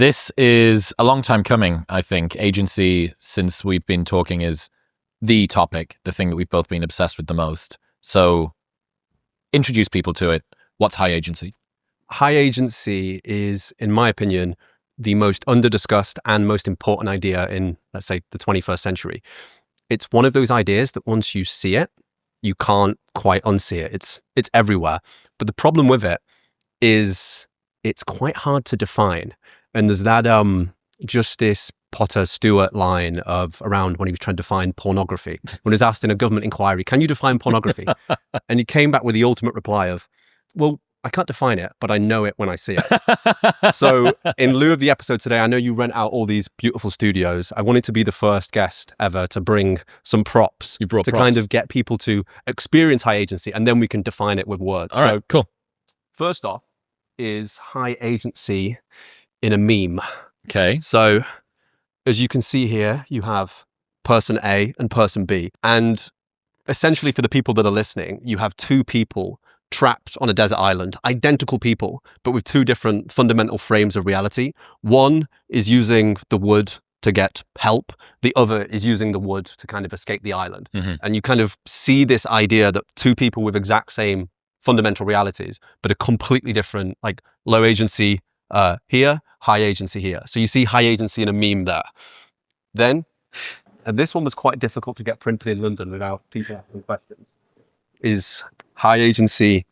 This is a long time coming, I think. Agency, since we've been talking, is the topic, the thing that we've both been obsessed with the most. So introduce people to it. What's high agency? High agency is, in my opinion, the most under-discussed and most important idea in, let's say, the 21st century. It's one of those ideas that once you see it, you can't quite unsee it. It's everywhere. But the problem with it is it's quite hard to define. And there's that Justice Potter Stewart line of around when he was trying to define pornography. When he was asked in a government inquiry, can you define pornography? And he came back with the ultimate reply of, well, I can't define it, but I know it when I see it. So in lieu of the episode today, I know you rent out all these beautiful studios. I wanted to be the first guest ever to bring some props to kind of get people to experience high agency, and then we can define it with words. All right, cool. First off is high agency in a meme. Okay. So as you can see here, you have person A and person B. And essentially for the people that are listening, you have two people trapped on a desert island, identical people, but with two different fundamental frames of reality. One is using the wood to get help. The other is using the wood to kind of escape the island. Mm-hmm. And you kind of see this idea that two people with exact same fundamental realities, but a completely different, like low agency here, high agency here. So you see high agency in a meme there. Then, and this one was quite difficult to get printed in London without people asking questions, is high agency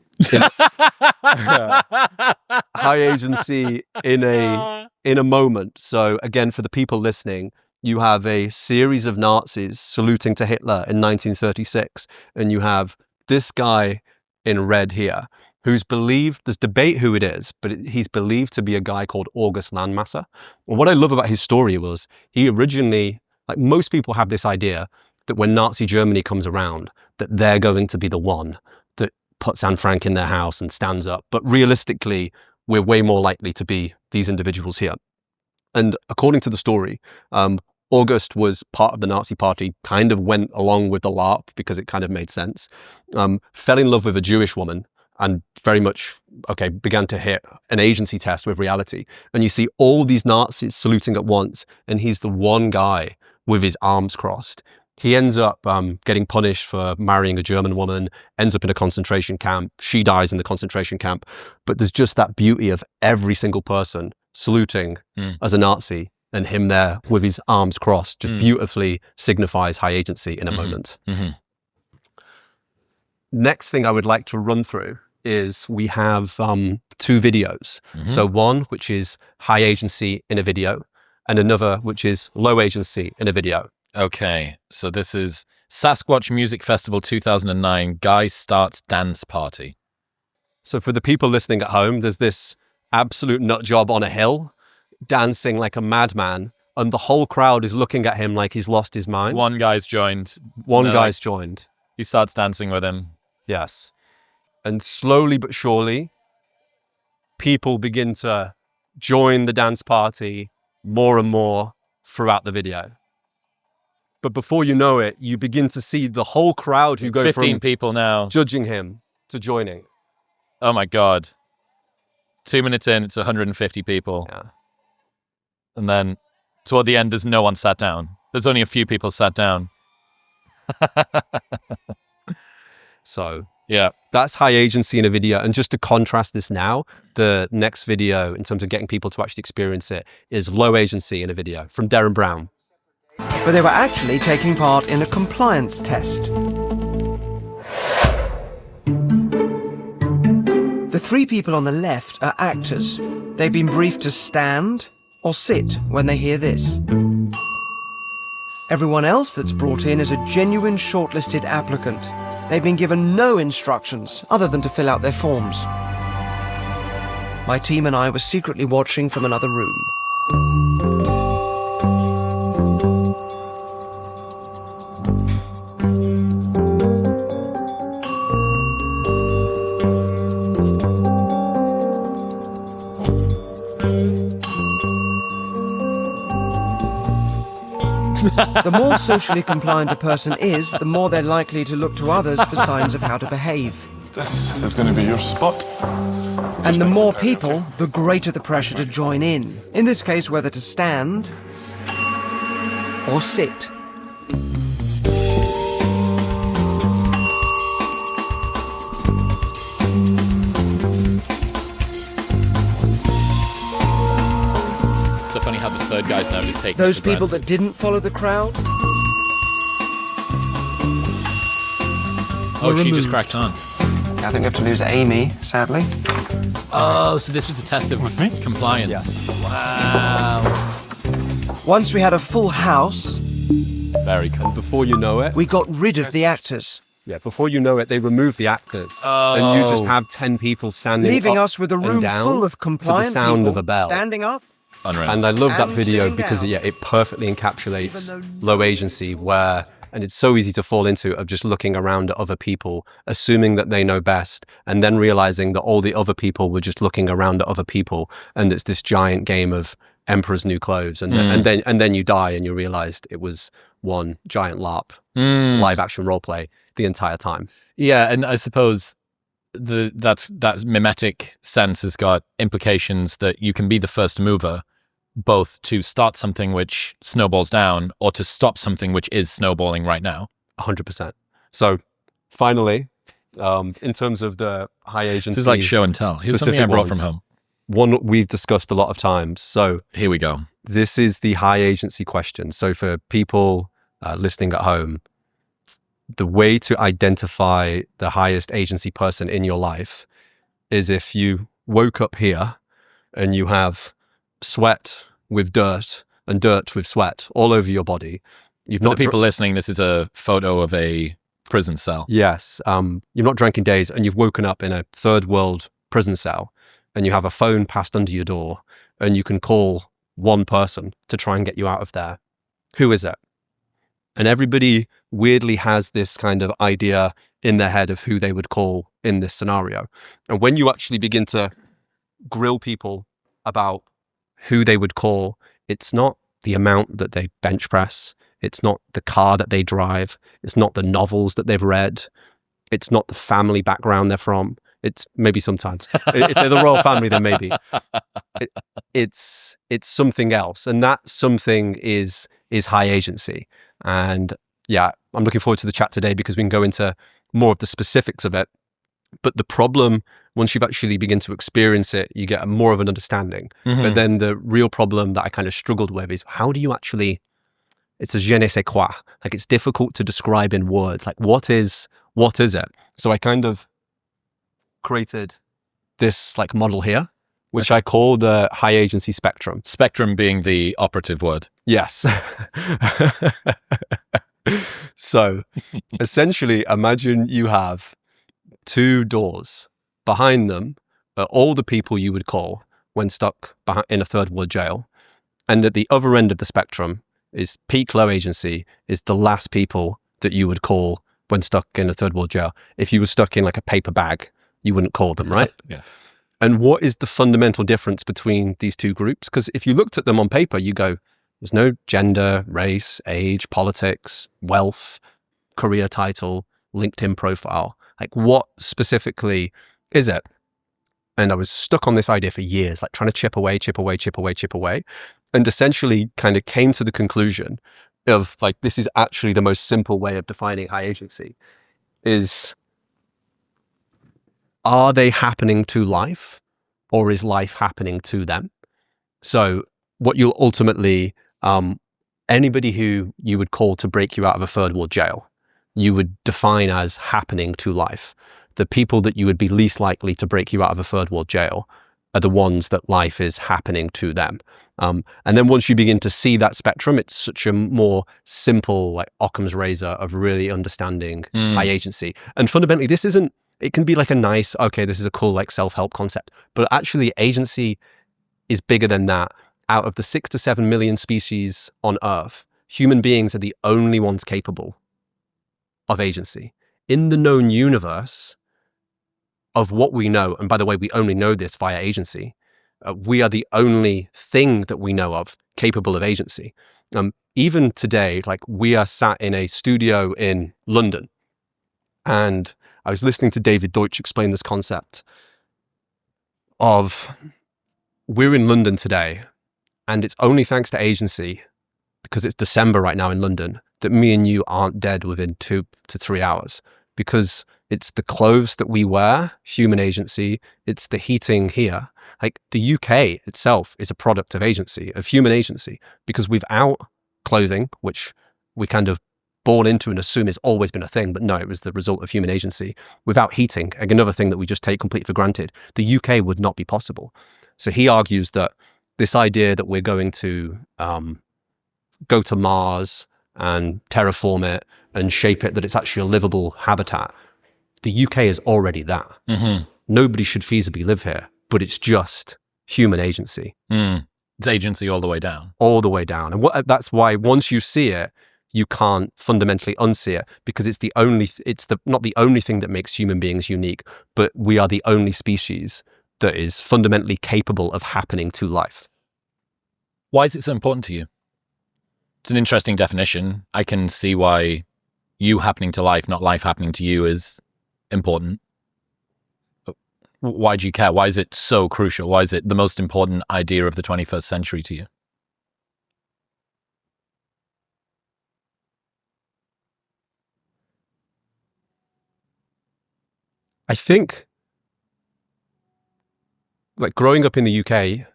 high agency in a moment. So again, for the people listening, you have a series of Nazis saluting to Hitler in 1936, and you have this guy in red here, who's believed, there's debate who it is, but he's believed to be a guy called August Landmasser. And what I love about his story was he originally, like most people have this idea that when Nazi Germany comes around, that they're going to be the one that puts Anne Frank in their house and stands up. But realistically, we're way more likely to be these individuals here. And according to the story, August was part of the Nazi party, kind of went along with the LARP because it kind of made sense, fell in love with a Jewish woman, and very much, began to hit an agency test with reality. And you see all these Nazis saluting at once, and he's the one guy with his arms crossed. He ends up getting punished for marrying a German woman, ends up in a concentration camp. She dies in the concentration camp. But there's just that beauty of every single person saluting as a Nazi, and him there with his arms crossed just beautifully signifies high agency in a moment. Mm-hmm. Next thing I would like to run through is we have two videos. Mm-hmm. So one, which is high agency in a video, and another, which is low agency in a video. Okay, so this is Sasquatch Music Festival 2009, Guy Starts Dance Party. So for the people listening at home, there's this absolute nut job on a hill, dancing like a madman, and the whole crowd is looking at him like he's lost his mind. One guy's joined. Joined. He starts dancing with him. Yes. And slowly but surely, people begin to join the dance party more and more throughout the video. But before you know it, you begin to see the whole crowd who go 15 from people now judging him to joining. Oh my God. 2 minutes in, it's 150 people. Yeah. And then toward the end, there's no one sat down. There's only a few people sat down. So yeah, that's high agency in a video. And just to contrast this now, the next video in terms of getting people to actually experience it is low agency in a video from Darren Brown. But they were actually taking part in a compliance test. The three people on the left are actors. They've been briefed to stand or sit when they hear this. Everyone else that's brought in is a genuine shortlisted applicant. They've been given no instructions other than to fill out their forms. My team and I were secretly watching from another room. The more socially compliant a person is, the more they're likely to look to others for signs of how to behave. This is going to be your spot. And the more people, the greater the pressure to join in. In this case, whether to stand or sit. So funny how the third guy's now just taking Those it for people granted. that didn't follow the crowd. Oh, she removed. just cracked on. I think we have to lose Amy, sadly. Oh, so this was a test of compliance. Wow. Once we had a full house, Very cool. And before you know it, we got rid of the actors, before you know it, they remove the actors, and you just Oh. have 10 people standing leaving up us with a and room down full of to the compliant sound people of a bell. standing up. Unreal. And I love that And video sitting because down. it perfectly encapsulates Even low agency, where, and it's so easy to fall into, of just looking around at other people, assuming that they know best, and then realizing that all the other people were just looking around at other people, and it's this giant game of Emperor's New Clothes, and then you die and you realized it was one giant LARP, live action role play the entire time. Yeah, and I suppose that mimetic sense has got implications that you can be the first mover, both to start something which snowballs down or to stop something which is snowballing right now. 100%. So finally, in terms of the high agency, This is like show and tell. Here's something I specific brought ones. from home. one we've discussed a lot of times. So Here we go. this is the high agency question. So for people listening at home, the way to identify the highest agency person in your life is if you woke up here and you have sweat with dirt and dirt with sweat all over your body. You've For the not people listening, this is a photo of a prison cell. Yes. You've not drank in days and you've woken up in a third world prison cell and you have a phone passed under your door and you can call one person to try and get you out of there. Who is it? And everybody weirdly has this kind of idea in their head of who they would call in this scenario. And when you actually begin to grill people about who they would call, it's not the amount that they bench press. It's not the car that they drive. It's not the novels that they've read. It's not the family background they're from. It's maybe sometimes. If they're the royal family, then maybe. It's something else. And that something is high agency. And yeah, I'm looking forward to the chat today because we can go into more of the specifics of it. But the problem, once you've actually begin to experience it, you get more of an understanding. Mm-hmm. But then the real problem that I kind of struggled with is how do you actually, it's a je ne sais quoi. Like it's difficult to describe in words. Like what is it? So I kind of created this like model here, which I call the high agency spectrum. Spectrum being the operative word. Yes. So essentially, imagine you have two doors. Behind them are all the people you would call when stuck in a third world jail. And at the other end of the spectrum is peak low agency, is the last people that you would call when stuck in a third world jail. If you were stuck in like a paper bag, you wouldn't call them, right? Yeah. And what is the fundamental difference between these two groups? Because if you looked at them on paper, you go, there's no gender, race, age, politics, wealth, career title, LinkedIn profile. Like what specifically is it? And I was stuck on this idea for years, like trying to chip away. And essentially kind of came to the conclusion of like, this is actually the most simple way of defining high agency is, are they happening to life or is life happening to them? So what you'll ultimately, anybody who you would call to break you out of a third world jail, you would define as happening to life. The people that you would be least likely to break you out of a third world jail are the ones that life is happening to them. And then once you begin to see that spectrum, it's such a more simple, like Occam's razor of really understanding high agency. And fundamentally, this isn't, it can be like a nice, okay, this is a cool like self-help concept, but actually agency is bigger than that. Out of the 6 to 7 million species on Earth, human beings are the only ones capable of agency. In the known universe of what we know, and by the way, we only know this via agency, we are the only thing that we know of capable of agency. Even today, like we are sat in a studio in London, and I was listening to David Deutsch explain this concept of, we're in London today, and it's only thanks to agency, because it's December right now in London, that me and you aren't dead within 2 to 3 hours, because it's the clothes that we wear, human agency, it's the heating here. Like the UK itself is a product of agency, of human agency, because without clothing, which we kind of born into and assume has always been a thing, but no, it was the result of human agency. Without heating, another thing that we just take completely for granted, the UK would not be possible. So he argues that this idea that we're going to go to Mars and terraform it and shape it, that it's actually a livable habitat, the UK is already that. Mm-hmm. Nobody should feasibly live here, but it's just human agency. It's agency all the way down. All the way down. And that's why once you see it, you can't fundamentally unsee it, because it's not the only thing that makes human beings unique, but we are the only species that is fundamentally capable of happening to life. Why is it so important to you? It's an interesting definition. I can see why you happening to life, not life happening to you, is important. Why do you care? Why is it so crucial? Why is it the most important idea of the 21st century to you? I think, like, growing up in the UK,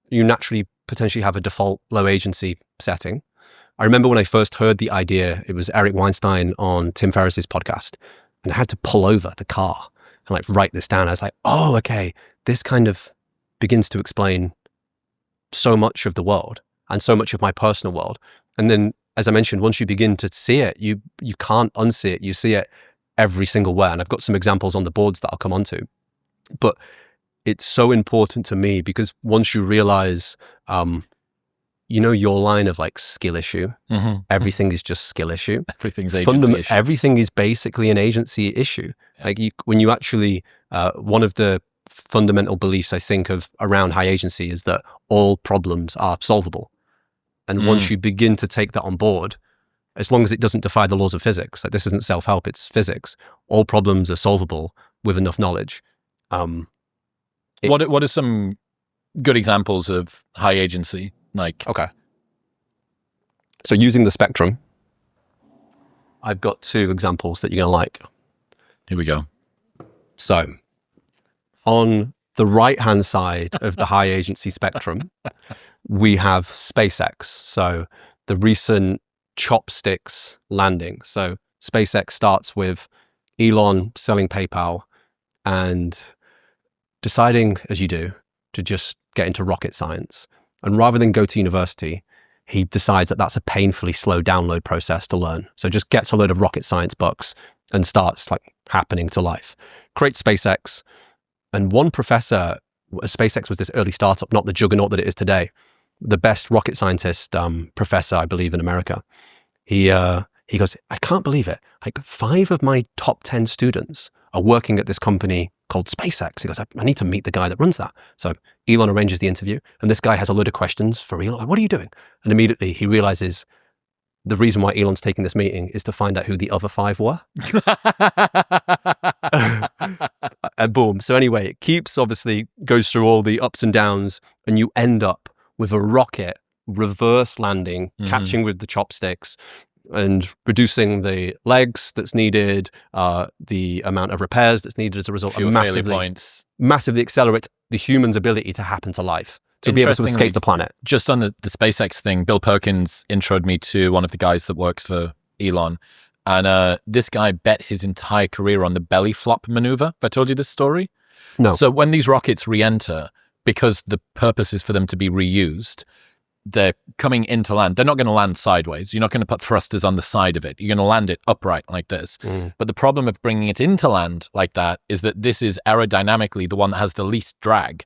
you naturally potentially have a default low agency setting. I remember when I first heard the idea, it was Eric Weinstein on Tim Ferriss's podcast, and I had to pull over the car and like write this down. I was like, oh, okay, this kind of begins to explain so much of the world and so much of my personal world. And then, as I mentioned, once you begin to see it, you can't unsee it. You see it every single where. And I've got some examples on the boards that I'll come on to. But it's so important to me because once you realize, your line of like skill issue, everything is just skill issue. Everything's agency issue. Everything is basically an agency issue. Yeah. Like when you actually, one of the fundamental beliefs I think of around high agency is that all problems are solvable. And once you begin to take that on board, as long as it doesn't defy the laws of physics, like this isn't self-help, it's physics, all problems are solvable with enough knowledge. What are some good examples of high agency? Okay. So using the spectrum, I've got 2 examples that you're going to like. Here we go. So on the right-hand side of the high agency spectrum, we have SpaceX. So the recent chopsticks landing. So SpaceX starts with Elon selling PayPal and deciding, as you do, to just get into rocket science. And rather than go to university, he decides that that's a painfully slow download process to learn. So just gets a load of rocket science books and starts like happening to life. Creates SpaceX. And one professor, SpaceX was this early startup, not the juggernaut that it is today, the best rocket scientist professor, I believe, in America. He goes, I can't believe it. Like 5 of my top 10 students are working at this company called SpaceX. He goes, I need to meet the guy that runs that. So Elon arranges the interview, and this guy has a load of questions for Elon. Like, what are you doing? And immediately he realizes the reason why Elon's taking this meeting is to find out who the other 5 were. And boom. So anyway, it goes through all the ups and downs, and you end up with a rocket reverse landing, catching with the chopsticks, and reducing the legs that's needed, the amount of repairs that's needed as a result, and massively accelerates the human's ability to happen to life, to be able to escape the planet. Just on the SpaceX thing, Bill Perkins introed me to one of the guys that works for Elon. And this guy bet his entire career on the belly flop maneuver. Have I told you this story? No. So when these rockets re-enter, because the purpose is for them to be reused, they're coming into land. They're not going to land sideways. You're not going to put thrusters on the side of it. You're going to land it upright like this. But the problem of bringing it into land like that is that this is aerodynamically the one that has the least drag.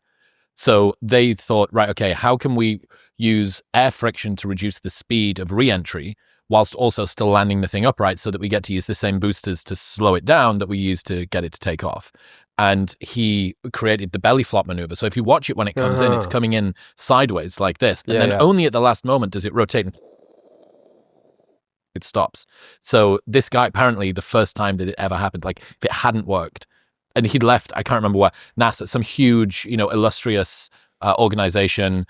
So they thought, right, okay, how can we use air friction to reduce the speed of re-entry whilst also still landing the thing upright so that we get to use the same boosters to slow it down that we use to get it to take off. And he created the belly flop maneuver. So if you watch it when it comes in, it's coming in sideways like this. And then only at the last moment does it rotate and it stops. So this guy, apparently the first time that it ever happened, like if it hadn't worked, and he'd left, I can't remember what, NASA, some huge, illustrious organization,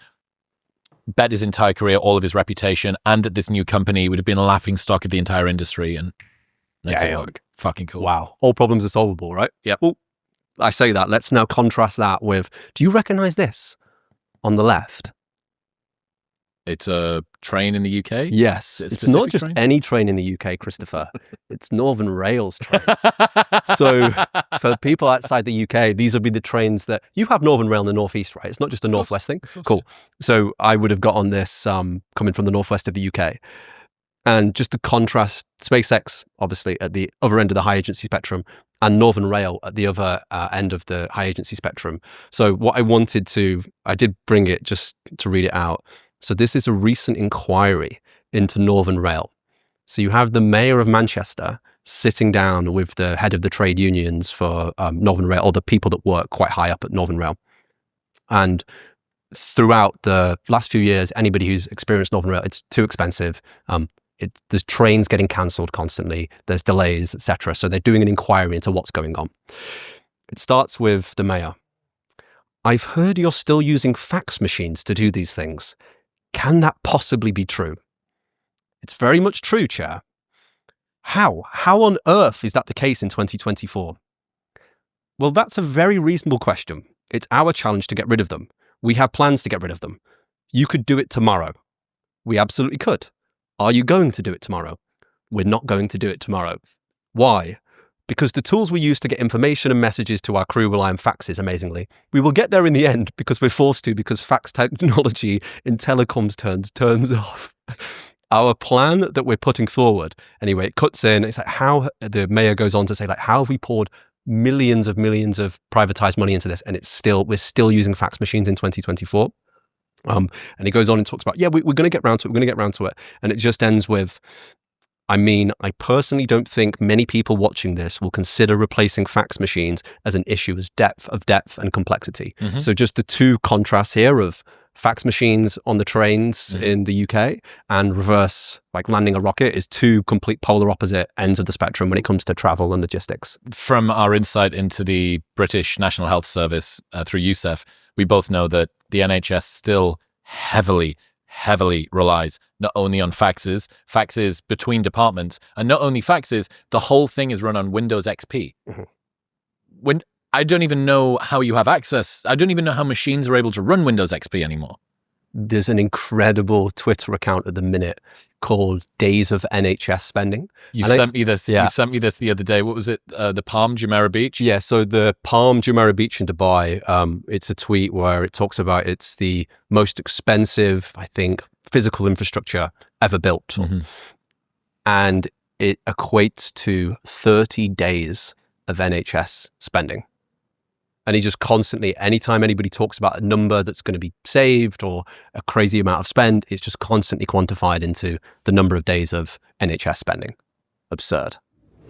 bet his entire career, all of his reputation, and at this new company would have been a laughing stock of the entire industry, and makes it work. Fucking cool. Wow. All problems are solvable, right? Yep. Well, I say that. Let's now contrast that with, do you recognize this on the left? It's a train in the UK? Yes. It's not just any train in the UK, Christopher. It's Northern Rails trains. So for people outside the UK, these would be the trains that you have Northern Rail in the Northeast, right? It's not just a Northwest thing. Cool. So I would have got on this coming from the Northwest of the UK. And just to contrast, SpaceX, obviously, at the other end of the high agency spectrum, and Northern Rail at the other end of the high agency spectrum. So what I did bring it just to read it out. So this is a recent inquiry into Northern Rail. So you have the mayor of Manchester sitting down with the head of the trade unions for Northern Rail, or the people that work quite high up at Northern Rail. And throughout the last few years, anybody who's experienced Northern Rail, it's too expensive. There's trains getting cancelled constantly. There's delays, etc. So they're doing an inquiry into what's going on. It starts with the mayor. I've heard you're still using fax machines to do these things. Can that possibly be true? It's very much true, Chair. How? How on earth is that the case in 2024? Well, that's a very reasonable question. It's our challenge to get rid of them. We have plans to get rid of them. You could do it tomorrow. We absolutely could. Are you going to do it tomorrow? We're not going to do it tomorrow. Why? Because the tools we use to get information and messages to our crew rely on faxes, amazingly. We will get there in the end because we're forced to, because fax technology in telecoms turns off. Our plan that we're putting forward, anyway, it cuts in. It's like how the mayor goes on to say, like, how have we poured millions of privatized money into this, and we're still using fax machines in 2024. And he goes on and talks about, we're going to get round to it. We're going to get round to it. And it just ends with, I personally don't think many people watching this will consider replacing fax machines as an issue as depth and complexity. Mm-hmm. So just the two contrasts here of fax machines on the trains in the UK and reverse, like landing a rocket, is two complete polar opposite ends of the spectrum when it comes to travel and logistics. From our insight into the British National Health Service through USEF, we both know that the NHS still heavily relies not only on faxes between departments, and not only faxes, the whole thing is run on Windows XP. Mm-hmm. I don't even know how you have access. I don't even know how machines are able to run Windows XP anymore. There's an incredible Twitter account at the minute called Days of NHS Spending. You sent me this. Yeah. You sent me this the other day. What was it? The Palm Jumeirah Beach? Yeah, so the Palm Jumeirah Beach in Dubai, it's a tweet where it talks about it's the most expensive, I think, physical infrastructure ever built. Mm-hmm. And it equates to 30 days of NHS spending. And he just constantly, anytime anybody talks about a number that's going to be saved or a crazy amount of spend, it's just constantly quantified into the number of days of NHS spending. Absurd.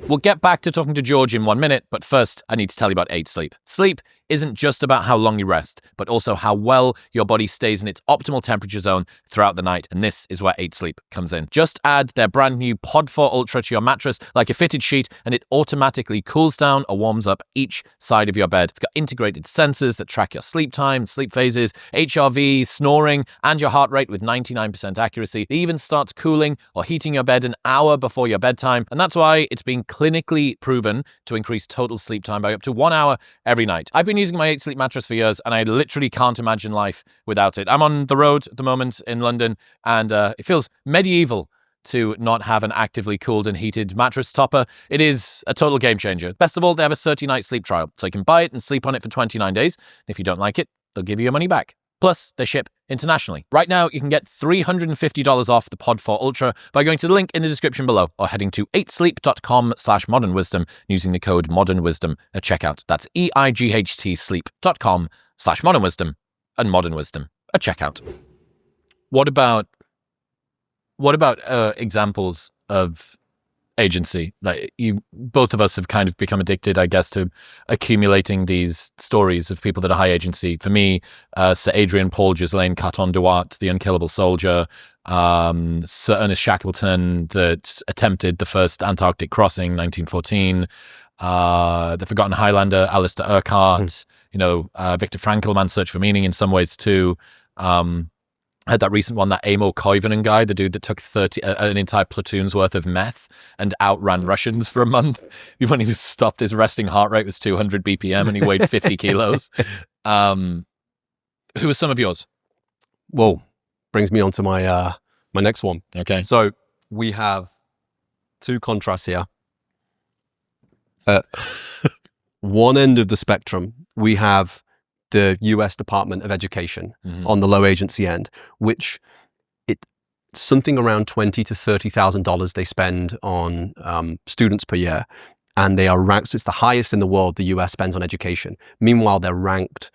We'll get back to talking to George in 1 minute, but first I need to tell you about 8 Sleep. Sleep isn't just about how long you rest, but also how well your body stays in its optimal temperature zone throughout the night, and this is where 8 Sleep comes in. Just add their brand new Pod 4 Ultra to your mattress like a fitted sheet, and it automatically cools down or warms up each side of your bed. It's got integrated sensors that track your sleep time, sleep phases, HRV, snoring, and your heart rate with 99% accuracy. It even starts cooling or heating your bed an hour before your bedtime, and that's why it's been clinically proven to increase total sleep time by up to 1 hour every night. I've been using my 8 Sleep mattress for years, and I literally can't imagine life without it. I'm on the road at the moment in London, and it feels medieval to not have an actively cooled and heated mattress topper. It is a total game changer. Best of all, they have a 30-night sleep trial, so you can buy it and sleep on it for 29 days. If you don't like it, they'll give you your money back. Plus, they ship internationally. Right now, you can get $350 off the Pod 4 Ultra by going to the link in the description below or heading to 8sleep.com/modernwisdom using the code modernwisdom at checkout. That's EIGHT sleep.com/modernwisdom and modernwisdom at checkout. What about examples of agency? Like, both of us have kind of become addicted, I guess, to accumulating these stories of people that are high agency. For me, Sir Adrian Paul Ghislaine Carton-Duarte, the unkillable soldier, Sir Ernest Shackleton that attempted the first Antarctic crossing, 1914, The Forgotten Highlander, Alistair Urquhart, Viktor Frankl, Man's Search for Meaning in some ways too. Had that recent one, that Amo Koivunen guy, the dude that took an entire platoon's worth of meth and outran Russians for a month. When he was stopped, his resting heart rate was 200 BPM and he weighed 50 kilos. Who are some of yours? Well, brings me on to my my next one. Okay. So we have two contrasts here. At one end of the spectrum, we have the US Department of Education on the low agency end, which something around $20,000 to $30,000 they spend on students per year, and they are ranked. So it's the highest in the world the US spends on education. Meanwhile, they're ranked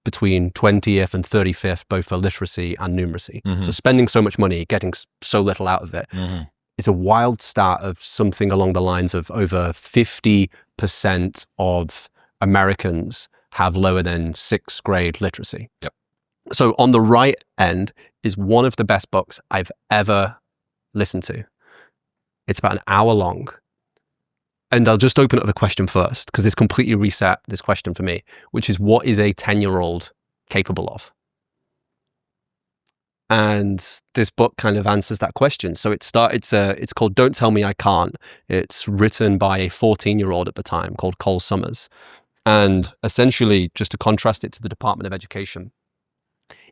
between 20th and 35th, both for literacy and numeracy. So spending so much money, getting so little out of it. It's a wild stat of something along the lines of over 50% of Americans have lower than 6th grade literacy. Yep. So on the right end is one of the best books I've ever listened to. It's about an hour long. And I'll just open up the question first, because it's completely reset this question for me, which is, what is a 10-year-old capable of? And this book kind of answers that question. So it's called Don't Tell Me I Can't. It's written by a 14-year-old at the time called Cole Summers. And essentially, just to contrast it to the Department of Education,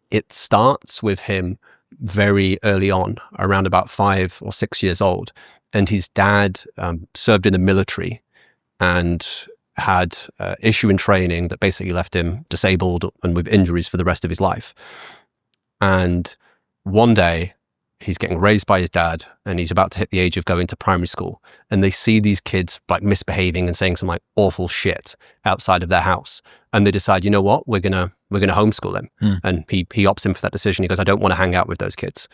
it starts with him very early on, around about 5 or 6 years old. And his dad served in the military and had issue in training that basically left him disabled and with injuries for the rest of his life. And one day, he's getting raised by his dad, and he's about to hit the age of going to primary school. And they see these kids like misbehaving and saying some like awful shit outside of their house. And they decide, you know what, we're gonna homeschool him. And he opts in for that decision. He goes, I don't want to hang out with those kids.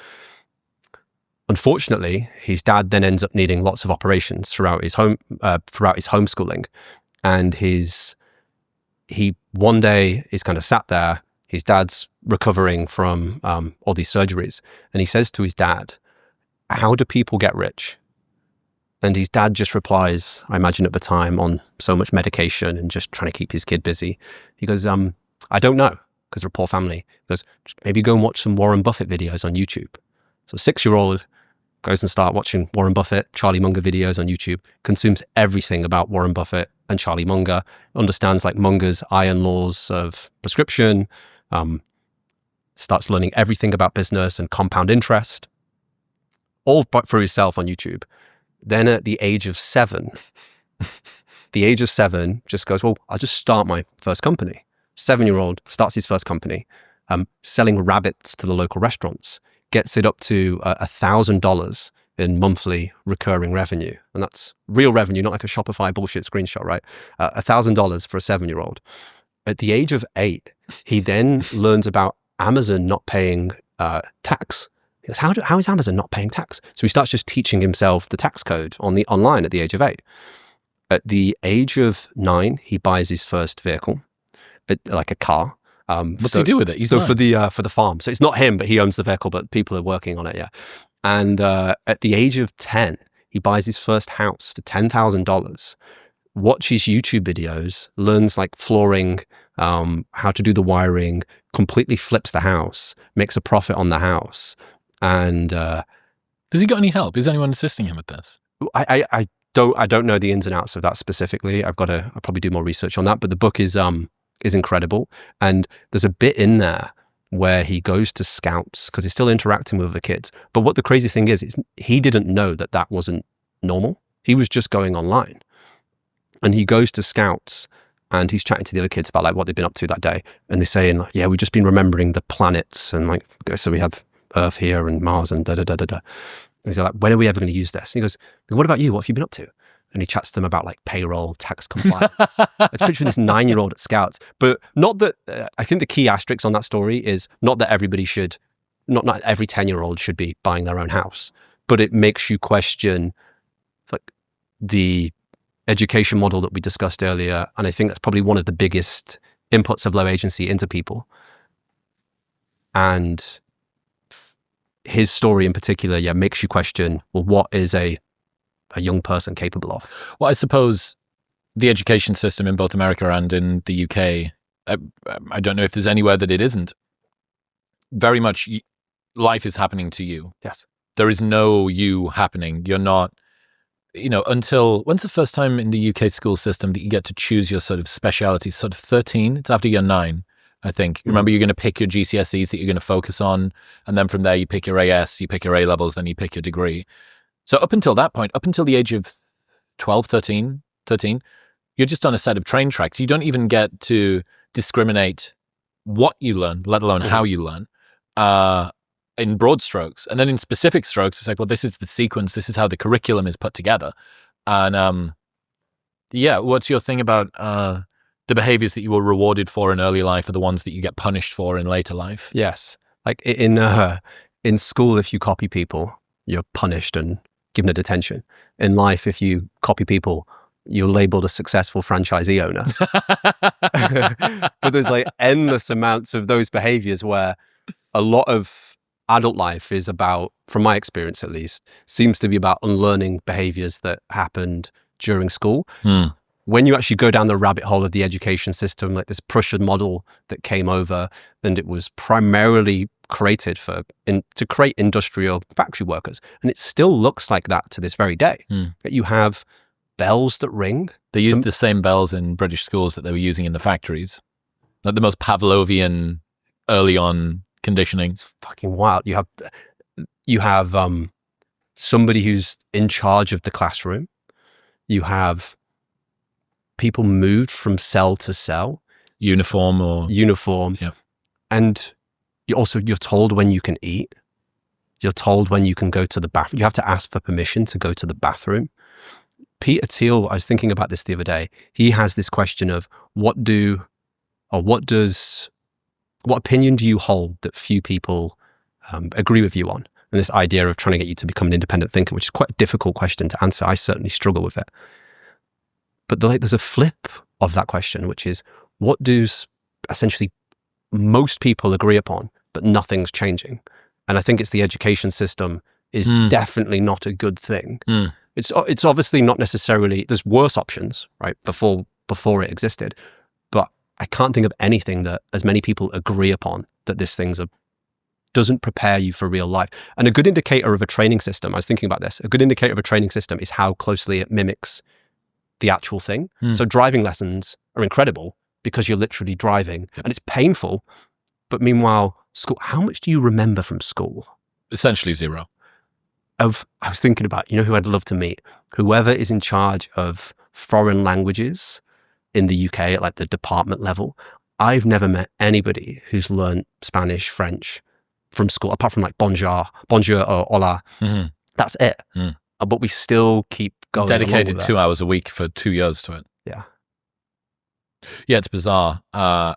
Unfortunately, his dad then ends up needing lots of operations throughout his homeschooling. And he one day is kind of sat there. His dad's recovering from all these surgeries. And he says to his dad, how do people get rich? And his dad just replies, I imagine at the time, on so much medication and just trying to keep his kid busy. He goes, I don't know, because they're a poor family. He goes, maybe go and watch some Warren Buffett videos on YouTube. So a 6-year-old goes and start watching Warren Buffett, Charlie Munger videos on YouTube, consumes everything about Warren Buffett and Charlie Munger, understands like Munger's iron laws of prescription, starts learning everything about business and compound interest, all but for himself on YouTube. Then at the age of 7, just goes, well, I'll just start my first company. 7-year-old starts his first company, selling rabbits to the local restaurants, gets it up to $1,000 in monthly recurring revenue. And that's real revenue, not like a Shopify bullshit screenshot, right? $1,000 for a 7-year-old. At the age of 8, he then learns about Amazon not paying tax. He goes, how is Amazon not paying tax? So he starts just teaching himself the tax code online at the age of 8. At the age of 9, he buys his first vehicle, like a car. What's he do with it? For the farm. So it's not him, but he owns the vehicle, but people are working on it, yeah. And at the age of 10, he buys his first house for $10,000, watches YouTube videos, learns like flooring, how to do the wiring, completely flips the house, makes a profit on the house. And has he got any help? Is anyone assisting him with this? I don't know the ins and outs of that specifically. I'll probably do more research on that, but the book is incredible. And there's a bit in there where he goes to scouts because he's still interacting with other kids. But what the crazy thing is he didn't know that wasn't normal. He was just going online. And he goes to scouts and he's chatting to the other kids about like what they've been up to that day. And they're saying, like, yeah, we've just been remembering the planets. And like, so we have Earth here and Mars and da-da-da-da-da. And he's like, when are we ever going to use this? And he goes, what about you? What have you been up to? And he chats to them about like payroll, tax compliance. I just picture this 9-year-old at Scouts. But not that, I think the key asterisk on that story is not that everybody should, not every 10-year-old should be buying their own house, but it makes you question like the education model that we discussed earlier. And I think that's probably one of the biggest inputs of low agency into people. And his story in particular, makes you question, well, what is a young person capable of? Well, I suppose the education system in both America and in the UK, I don't know if there's anywhere that it isn't. Very much life is happening to you. Yes. There is no you happening. You're not, until, when's the first time in the UK school system that you get to choose your sort of speciality? Sort of 13? It's after year 9, I think. Remember, you're going to pick your GCSEs that you're going to focus on. And then from there, you pick your AS, you pick your A-levels, then you pick your degree. So up until that point, up until the age of 12, 13, you're just on a set of train tracks. You don't even get to discriminate what you learn, let alone how you learn, in broad strokes. And then in specific strokes, it's like, well, this is the sequence, this is how the curriculum is put together. And what's your thing about the behaviors that you were rewarded for in early life are the ones that you get punished for in later life? Yes. Like in school, if you copy people, you're punished and given a detention. In life, if you copy people, you're labeled a successful franchisee owner. But there's like endless amounts of those behaviors where a lot of adult life is about, from my experience at least, seems to be about unlearning behaviors that happened during school. When you actually go down the rabbit hole of the education system, like this Prussian model that came over, and it was primarily created to create industrial factory workers. And it still looks like that to this very day. That you have bells that ring. They used the same bells in British schools that they were using in the factories. Like the most Pavlovian early on conditioning. It's fucking wild. You have somebody who's in charge of the classroom. You have people moved from cell to cell. Uniform. Yeah. And you're told when you can eat. You're told when you can go to the bathroom. You have to ask for permission to go to the bathroom. Peter Thiel, I was thinking about this the other day. He has this question of what opinion do you hold that few people agree with you on? And this idea of trying to get you to become an independent thinker, which is quite a difficult question to answer. I certainly struggle with it. But there's a flip of that question, which is what do essentially most people agree upon, but nothing's changing? And I think it's the education system is definitely not a good thing. It's obviously not necessarily, there's worse options, right, before it existed. But I can't think of anything that as many people agree upon that this doesn't prepare you for real life. And a good indicator of a training system, I was thinking about this, a good indicator of a training system is how closely it mimics the actual thing. So driving lessons are incredible because you're literally driving and it's painful. But meanwhile, school, how much do you remember from school? Essentially zero. I was thinking about, who I'd love to meet? Whoever is in charge of foreign languages in the UK at like the department level. I've never met anybody who's learned Spanish, French from school, apart from like bonjour or hola. That's it. But we still keep going. Dedicated 2 hours a week for 2 years to it. Yeah. Yeah, it's bizarre. I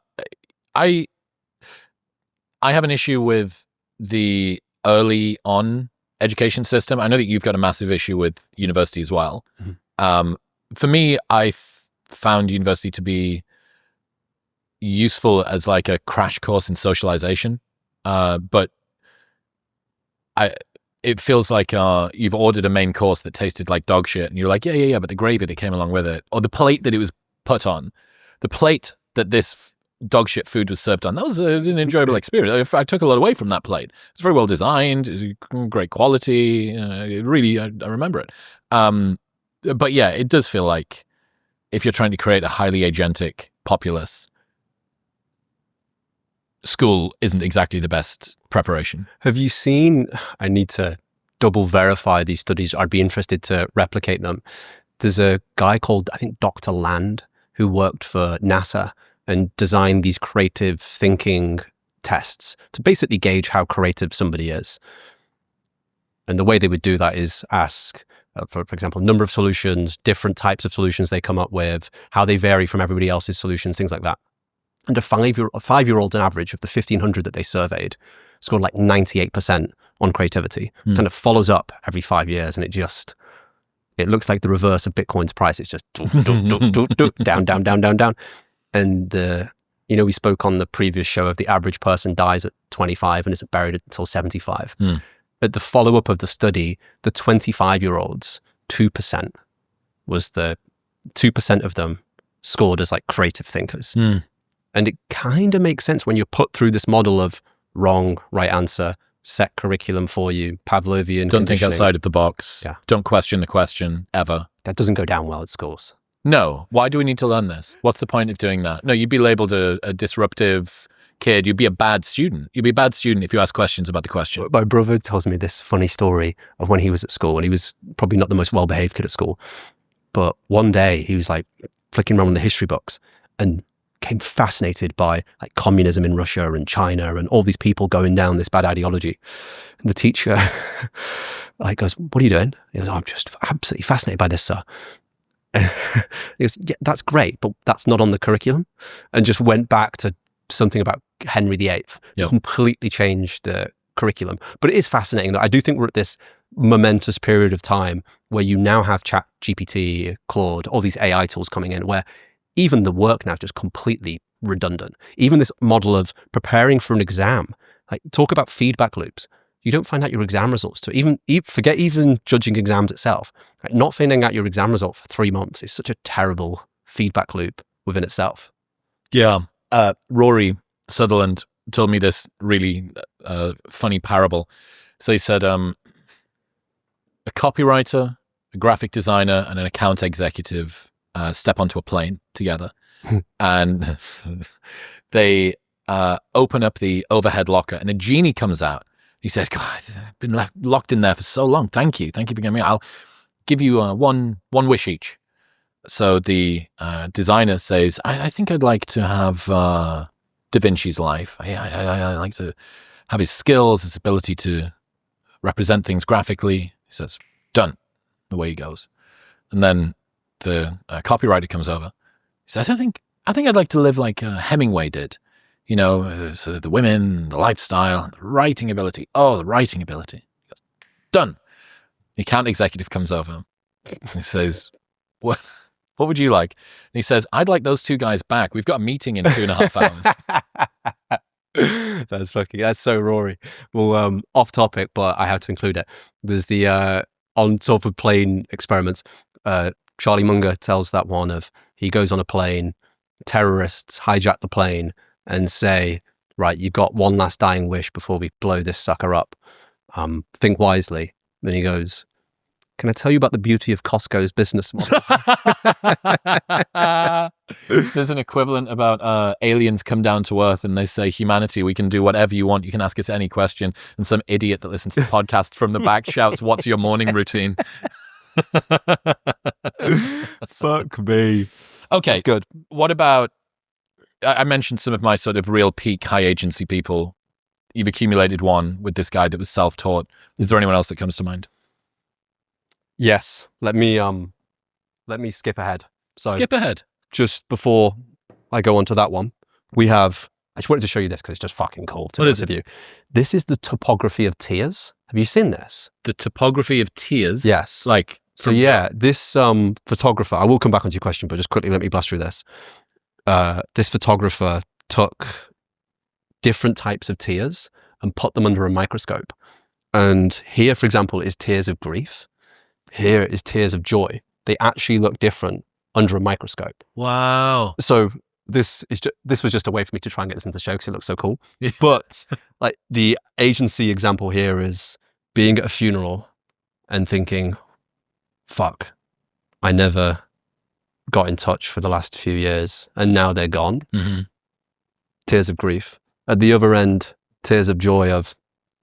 have an issue with the early on education system. I know that you've got a massive issue with university as well. For me, I found university to be useful as like a crash course in socialization. But it feels like you've ordered a main course that tasted like dog shit, and you're like, yeah, but the gravy that came along with it, or the plate that it was put on, the plate that this dog shit food was served on, that was an enjoyable experience. I took a lot away from that plate. It's very well designed, it's great quality. Really, I remember it. But yeah, it does feel like if you're trying to create a highly agentic populace, school isn't exactly the best preparation. Have you seen, I need to double verify these studies. I'd be interested to replicate them. There's a guy called, I think, Dr. Land, who worked for NASA and designed these creative thinking tests to basically gauge how creative somebody is. And the way they would do that is ask, for example, number of solutions, different types of solutions they come up with, how they vary from everybody else's solutions, things like that. And a 5-year-old on average of the 1,500 that they surveyed scored like 98% on creativity. Kind of follows up every 5 years, and it looks like the reverse of Bitcoin's price. It's just down, down, down, down, down. And we spoke on the previous show of the average person dies at 25 and isn't buried until 75. At the follow-up of the study, the 25-year-olds, 2% was the 2% of them scored as like creative thinkers. Mm. And it kind of makes sense when you're put through this model of wrong, right answer, set curriculum for you, Pavlovian Don't think conditioning. outside of the box. Yeah. Don't question the question ever. That doesn't go down well at schools. No. Why do we need to learn this? What's the point of doing that? No, you'd be labeled a disruptive kid. You'd be a bad student. You'd be a bad student if you ask questions about the question. My brother tells me this funny story of when he was at school, and he was probably not the most well-behaved kid at school. But one day he was like flicking around in the history books and became fascinated by like communism in Russia and China and all these people going down this bad ideology. And the teacher like goes, "What are you doing?" He goes, "I'm just absolutely fascinated by this, sir." He goes, "Yeah, that's great, but that's not on the curriculum." And just went back to something about Henry VIII. Yep. Completely changed the curriculum. But it is fascinating that I do think we're at this momentous period of time where you now have Chat GPT, Claude, all these AI tools coming in where even the work now is just completely redundant. Even this model of preparing for an exam, like talk about feedback loops. You don't find out your exam results to forget even judging exams itself. Like not finding out your exam result for 3 months is such a terrible feedback loop within itself. Yeah. Rory Sutherland told me this really funny parable. So he said, a copywriter, a graphic designer, and an account executive step onto a plane together. And they open up the overhead locker, and a genie comes out. He says, "God, I've been locked in there for so long. Thank you. Thank you for getting me. I'll give you one wish each." So the designer says, I think I'd like to have Da Vinci's life. I like to have his skills, his ability to represent things graphically. He says, "Done." Away he goes. And then the copywriter comes over. He says, I think I'd like to live like Hemingway did. You know, so the women, the lifestyle, the writing ability. Oh, the writing ability. He goes, "Done." The account executive comes over. He says, What would you like? And he says, "I'd like those two guys back. We've got a meeting in 2.5 hours." That's so Rory. Well, off topic, but I have to include it. There's the on top of plane experiments. Charlie Munger tells that one of he goes on a plane, terrorists hijack the plane and say, "Right, you've got one last dying wish before we blow this sucker up. Think wisely." Then he goes, "Can I tell you about the beauty of Costco's business model?" There's an equivalent about aliens come down to Earth and they say, "Humanity, we can do whatever you want. You can ask us any question." And some idiot that listens to the podcast from the back shouts, "What's your morning routine?" Fuck me. Okay, That's good. what about, I mentioned some of my sort of real peak high agency people. You've accumulated one with this guy that was self-taught. Is there anyone else that comes to mind? Yes. Let me skip ahead. So Skip ahead. just before I go on to that one, I just wanted to show you this because it's just fucking cool. To What be is honest with you. This is the topography of tears. Have you seen this? The topography of tears? Yes. Like, So yeah, this photographer, I will come back onto your question, but just quickly let me blast through this. This photographer took different types of tears and put them under a microscope. And here, for example, is tears of grief. Here is tears of joy. They actually look different under a microscope. wow. So this was just a way for me to try and get this into the show because it looks so cool. But like the agency example here is being at a funeral and thinking, "Fuck, I never got in touch for the last few years and now they're gone." Mm-hmm. Tears of grief. At the other end, tears of joy of,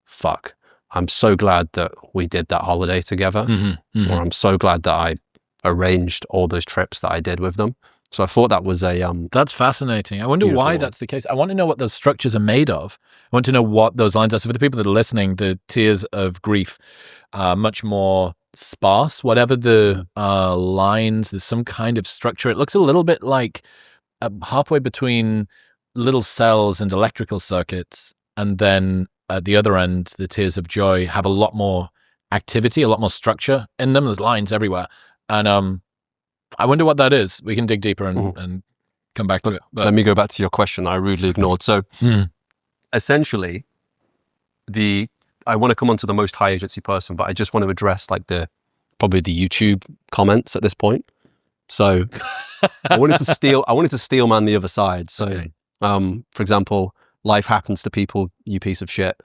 "Fuck, I'm so glad that we did that holiday together." Mm-hmm. Mm-hmm. Or "I'm so glad that I arranged all those trips that I did with them." So I thought that was a That's fascinating. I wonder Beautiful why one. that's the case. I want to know what those structures are made of. I want to know what those lines are. So for the people that are listening, the tears of grief are much more sparse. Whatever the lines, there's some kind of structure. It looks a little bit like halfway between little cells and electrical circuits. And then at the other end, the tears of joy have a lot more activity, a lot more structure in them. There's lines everywhere. And I wonder what that is. We can dig deeper and come back to it. But let me go back to your question that I rudely ignored. So essentially, I want to come on to the most high agency person, but I just want to address like probably the YouTube comments at this point. So I wanted to steel man the other side. So, Okay. For example, life happens to people, you piece of shit.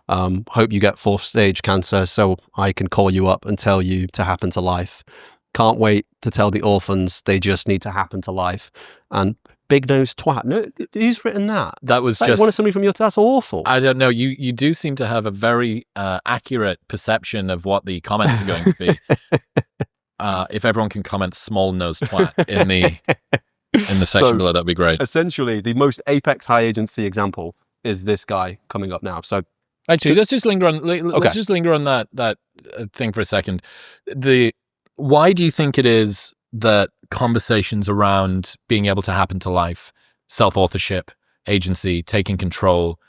Hope you get 4th stage cancer so I can call you up and tell you to happen to life. Can't wait to tell the orphans they just need to happen to life. And big nose twat. No, who's written that? That was Like just one of somebody from your. That's awful. I don't know. You do seem to have a very accurate perception of what the comments are going to be. If everyone can comment "small nose twat" in the section below, that'd be great. Essentially, the most apex high agency example is this guy coming up now. So Actually, let's just linger on. Let's just linger on that thing for a second. Why do you think it is that conversations around being able to happen to life, self-authorship, agency, taking control,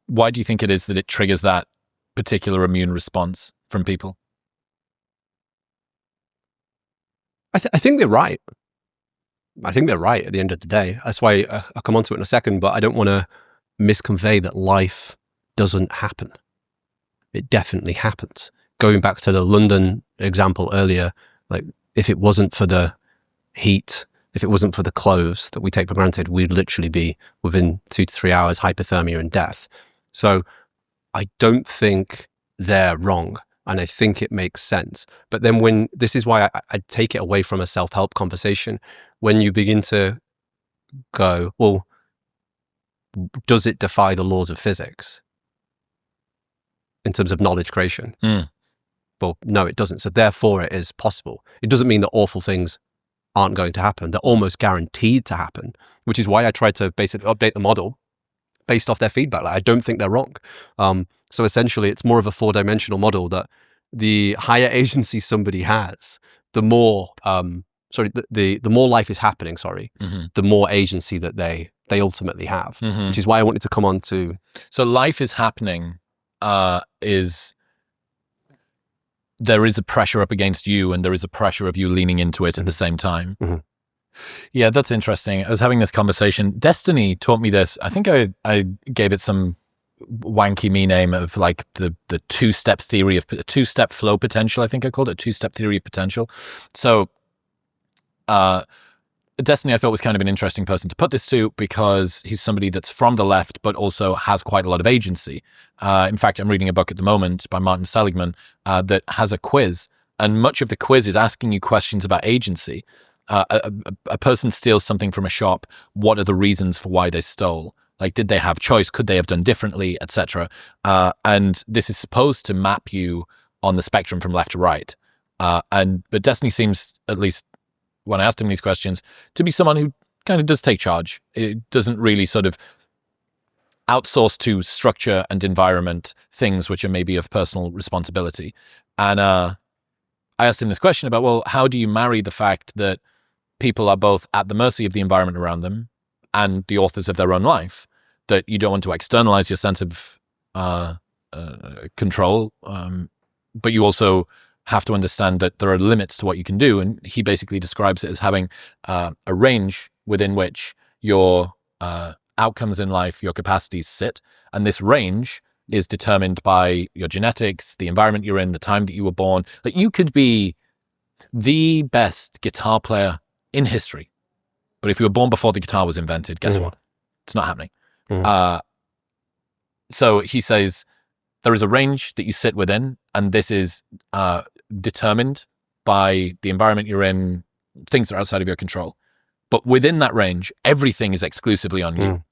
why do you think it is that it triggers that particular immune response from people? I think they're right. I think they're right at the end of the day. That's why I'll come on to it in a second, but I don't want to misconvey that life doesn't happen. It definitely happens. Going back to the London example earlier, like if it wasn't for the heat, if it wasn't for the clothes that we take for granted, we'd literally be within 2 to 3 hours hypothermia and death. So I don't think they're wrong. And I think it makes sense. But then this is why I take it away from a self-help conversation. When you begin to go, well, does it defy the laws of physics in terms of knowledge creation? Well, no, it doesn't. So therefore it is possible. It doesn't mean that awful things aren't going to happen. They're almost guaranteed to happen, which is why I tried to basically update the model based off their feedback. Like, I don't think they're wrong. So essentially it's more of a 4-dimensional model that the higher agency somebody has, the more, the more life is happening, the more agency that they ultimately have, which is why I wanted to come on to. So life is happening, there is a pressure up against you and there is a pressure of you leaning into it at the same time. Yeah, that's interesting. I was having this conversation. Destiny taught me this. I think I gave it some wanky me name of like the 2-step theory of 2-step flow potential. I think I called it 2-step theory of potential. So Destiny I thought was kind of an interesting person to put this to because he's somebody that's from the left but also has quite a lot of agency. In fact, I'm reading a book at the moment by Martin Seligman that has a quiz, and much of the quiz is asking you questions about agency. A person steals something from a shop. What are the reasons for why they stole? Like, did they have choice? Could they have done differently, etc.? And this is supposed to map you on the spectrum from left to right. But Destiny seems, at least when I asked him these questions, to be someone who kind of does take charge. It doesn't really sort of outsource to structure and environment things which are maybe of personal responsibility. And I asked him this question about, well, how do you marry the fact that people are both at the mercy of the environment around them and the authors of their own life, that you don't want to externalize your sense of control, but you also have to understand that there are limits to what you can do. And he basically describes it as having a range within which your outcomes in life, your capacities sit. And this range is determined by your genetics, the environment you're in, the time that you were born. Like, you could be the best guitar player in history, but if you were born before the guitar was invented, guess what? It's not happening. So he says there is a range that you sit within, and this is determined by the environment you're in, things that are outside of your control. But within that range, everything is exclusively on you.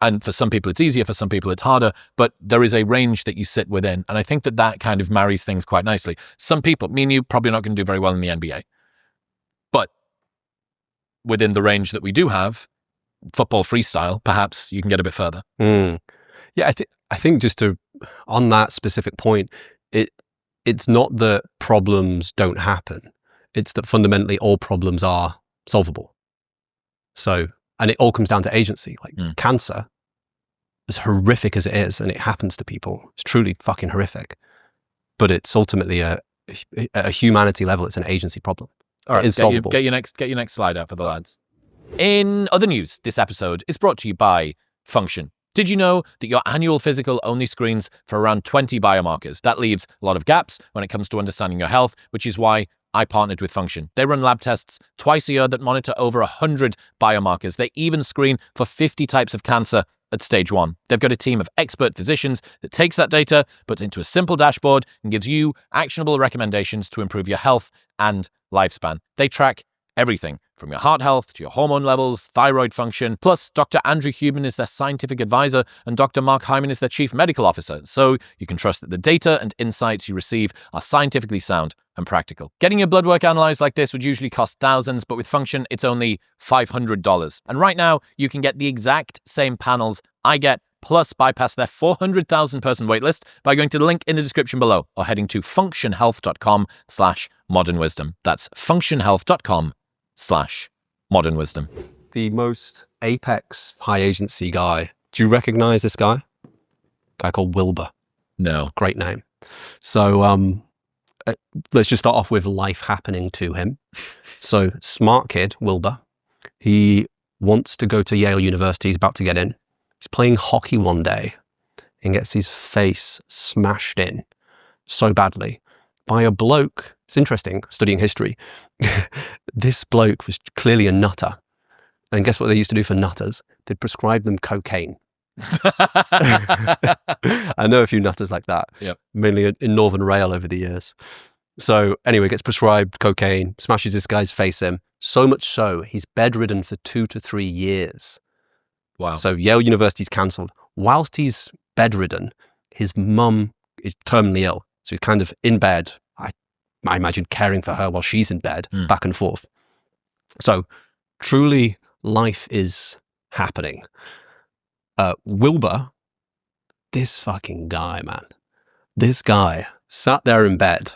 And for some people it's easier, for some people it's harder, but there is a range that you sit within. And I think that kind of marries things quite nicely. Some people, me and you, probably not going to do very well in the NBA. But within the range that we do have, football freestyle, perhaps you can get a bit further. Yeah, I think just to, on that specific point, it's not that problems don't happen. It's that fundamentally all problems are solvable. So, and it all comes down to agency. Like cancer, as horrific as it is, and it happens to people, it's truly fucking horrific. But it's ultimately a humanity level, it's an agency problem. All right, it is solvable. Get your next slide out for the lads. In other news, this episode is brought to you by Function. Did you know that your annual physical only screens for around 20 biomarkers? That leaves a lot of gaps when it comes to understanding your health, which is why I partnered with Function. They run lab tests twice a year that monitor over 100 biomarkers. They even screen for 50 types of cancer at stage 1. They've got a team of expert physicians that takes that data, puts it into a simple dashboard, and gives you actionable recommendations to improve your health and lifespan. They track everything from your heart health to your hormone levels, thyroid function. Plus, Dr. Andrew Huberman is their scientific advisor and Dr. Mark Hyman is their chief medical officer. So you can trust that the data and insights you receive are scientifically sound and practical. Getting your blood work analyzed like this would usually cost thousands, but with Function, it's only $500. And right now, you can get the exact same panels I get, plus bypass their 400,000 person waitlist by going to the link in the description below or heading to functionhealth.com/modernwisdom. That's functionhealth.com/modernwisdom. The most apex high agency guy. Do you recognize this guy? Guy called Wilbur. No. Great name. So let's just start off with life happening to him. So smart kid, Wilbur. He wants to go to Yale University. He's about to get in. He's playing hockey one day and gets his face smashed in so badly by a bloke. It's interesting, studying history. This bloke was clearly a nutter. And guess what they used to do for nutters? They'd prescribe them cocaine. I know a few nutters like that, Yep. mainly in Northern Rail over the years. So anyway, gets prescribed cocaine, smashes this guy's face in. So much so, he's bedridden for 2 to 3 years. Wow. So Yale University's cancelled. Whilst he's bedridden, his mum is terminally ill. So he's kind of in bed, I imagine caring for her while she's in bed, back and forth. So truly, life is happening. Wilbur, this fucking guy, man. This guy sat there in bed,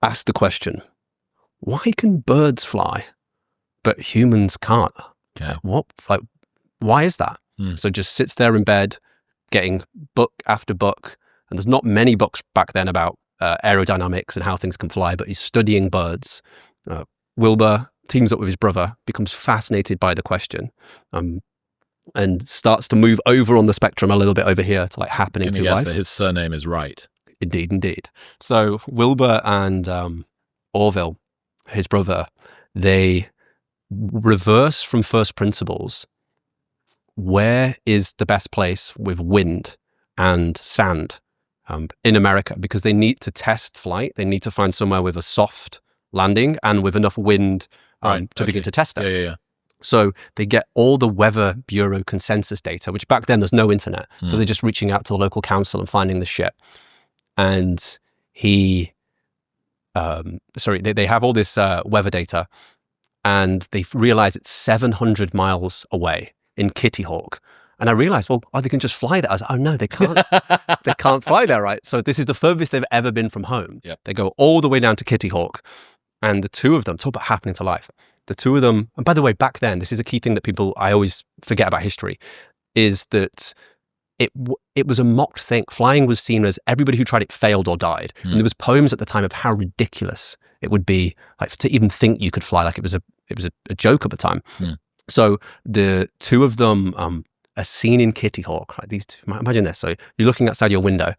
asked the question, why can birds fly, but humans can't? Okay. Why is that? So just sits there in bed, getting book after book. And there's not many books back then about aerodynamics and how things can fly, but he's studying birds. Wilbur teams up with his brother, becomes fascinated by the question, and starts to move over on the spectrum a little bit over here to like happening to life. That his surname is Wright. Indeed. So Wilbur and Orville, his brother, they reverse from first principles. Where is the best place with wind and sand in America? Because they need to test flight. They need to find somewhere with a soft landing and with enough wind to begin to test it. Yeah. So they get all the Weather Bureau consensus data, which back then there's no internet. So they're just reaching out to the local council and finding the shit. And they have all this weather data, and they realize it's 700 miles away in Kitty Hawk. And I realized, they can just fly there. I was like, oh no, they can't. They can't fly there, right? So this is the furthest they've ever been from home. Yep. They go all the way down to Kitty Hawk. And the two of them, talk about happening to life. The two of them, and by the way, back then, this is a key thing that I always forget about history, is that it was a mocked thing. Flying was seen as everybody who tried it failed or died. And there was poems at the time of how ridiculous it would be, like to even think you could fly, like it was a joke at the time. So the two of them are seen in Kitty Hawk. Right? These two, imagine this. So you're looking outside your window,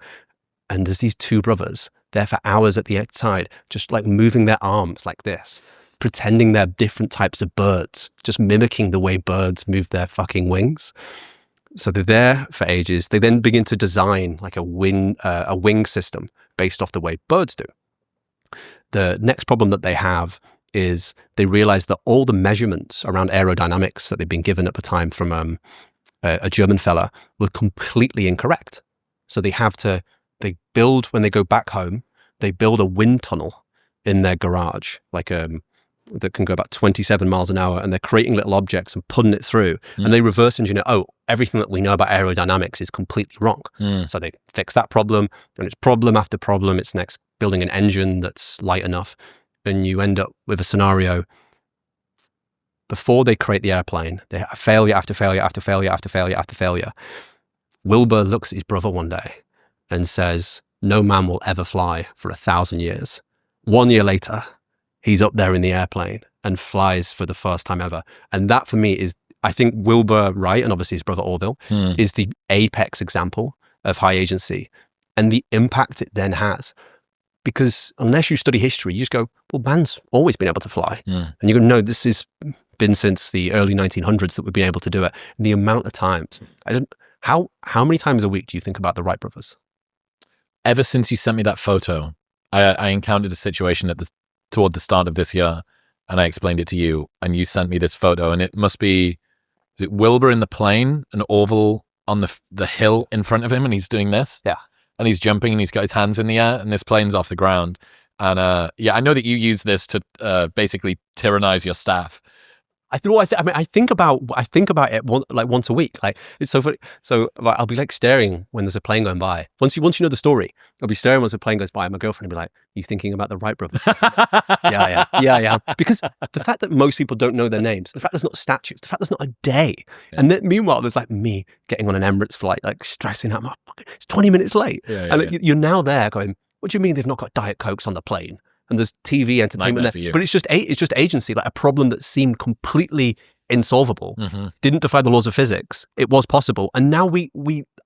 and there's these two brothers there for hours at the outside, just like moving their arms like this, pretending they're different types of birds, just mimicking the way birds move their fucking wings. So they're there for ages. They then begin to design like a wing system based off the way birds do. The next problem that they have is they realize that all the measurements around aerodynamics that they've been given at the time from a German fella were completely incorrect. So they build, when they go back home, they build a wind tunnel in their garage, like that can go about 27 miles an hour, and they're creating little objects and putting it through, and they reverse engineer, everything that we know about aerodynamics is completely wrong. So they fix that problem, and it's problem after problem. It's next building an engine that's light enough, and you end up with a scenario. Before they create the airplane, they have failure after failure after failure after failure after failure. Wilbur looks at his brother one day and says, no man will ever fly for 1,000 years. 1 year later, he's up there in the airplane and flies for the first time ever. And that for me is, I think Wilbur Wright, and obviously his brother Orville, is the apex example of high agency and the impact it then has. because unless you study history, you just go, well, man's always been able to fly. Mm. And you're going to know this has been since the early 1900s that we've been able to do it. And the amount of times, how many times a week do you think about the Wright brothers? Ever since you sent me that photo, I encountered a situation toward the start of this year, and I explained it to you, and you sent me this photo, and it must be, is it Wilbur in the plane, an oval on the hill in front of him, and he's doing this? Yeah. And he's jumping, and he's got his hands in the air, and this plane's off the ground. And I know that you use this to basically tyrannize your staff. I think about it once a week. Like, it's so funny. So like, I'll be like staring when there's a plane going by. Once you know the story, I'll be staring once a plane goes by, and my girlfriend will be like, "You thinking about the Wright brothers?" yeah. Because the fact that most people don't know their names, the fact there's not statues, the fact there's not a day, and then meanwhile there's like me getting on an Emirates flight, like stressing out. It's 20 minutes late, you're now there going, "What do you mean they've not got Diet Cokes on the plane?" And there's TV entertainment there, but it's just agency, like a problem that seemed completely insolvable, didn't defy the laws of physics. It was possible, and now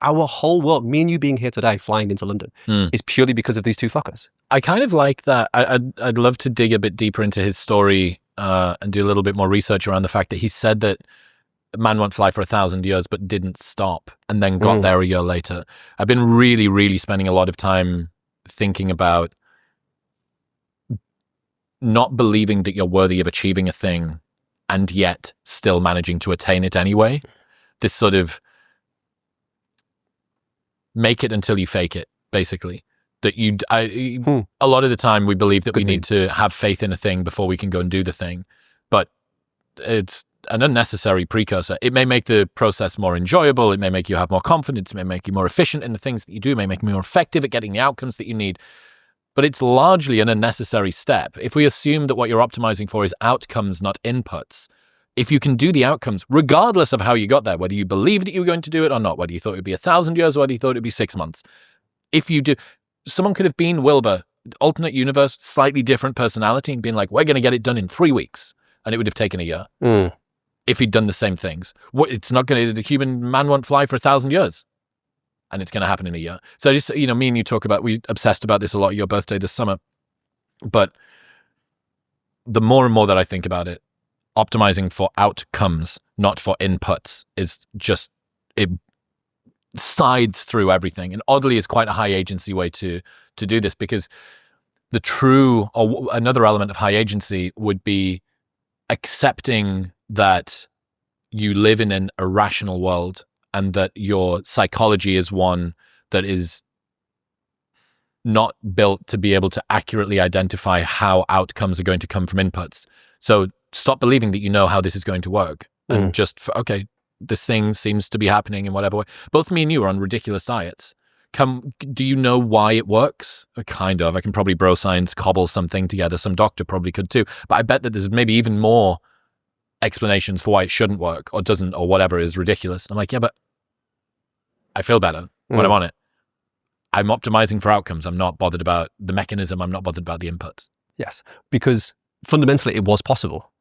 our whole world, me and you being here today, flying into London, is purely because of these two fuckers. I kind of like that. I'd love to dig a bit deeper into his story and do a little bit more research around the fact that he said that man won't fly for 1,000 years, but didn't stop, and then got there a year later. I've been really, really spending a lot of time thinking about not believing that you're worthy of achieving a thing and yet still managing to attain it anyway. This sort of make it until you fake it, basically. That a lot of the time we believe that we need to have faith in a thing before we can go and do the thing, but it's an unnecessary precursor. It may make the process more enjoyable, it may make you have more confidence, it may make you more efficient in the things that you do, it may make you more effective at getting the outcomes that you need, but it's largely an unnecessary step. If we assume that what you're optimizing for is outcomes, not inputs, if you can do the outcomes, regardless of how you got there, whether you believed that you were going to do it or not, whether you thought it would be 1,000 years or whether you thought it would be 6 months, if you do, someone could have been Wilbur, alternate universe, slightly different personality, and been like, we're going to get it done in 3 weeks, and it would have taken a year. If he'd done the same things. It's not going to, the human man won't fly for 1,000 years. And it's going to happen in a year. So just, me and you talk about, we obsessed about this a lot at your birthday this summer. But the more and more that I think about it, optimizing for outcomes, not for inputs, is just, it sides through everything. And oddly is quite a high agency way to do this, because the true, or another element of high agency would be accepting that you live in an irrational world and that your psychology is one that is not built to be able to accurately identify how outcomes are going to come from inputs. So stop believing that you know how this is going to work and just, this thing seems to be happening in whatever way. Both me and you are on ridiculous diets. Do you know why it works? Kind of. I can probably bro science cobble something together. Some doctor probably could too. But I bet that there's maybe even more explanations for why it shouldn't work or doesn't or whatever is ridiculous. I'm like, yeah, but I feel better when I'm on it. I'm optimizing for outcomes. I'm not bothered about the mechanism. I'm not bothered about the inputs. Yes, because fundamentally it was possible.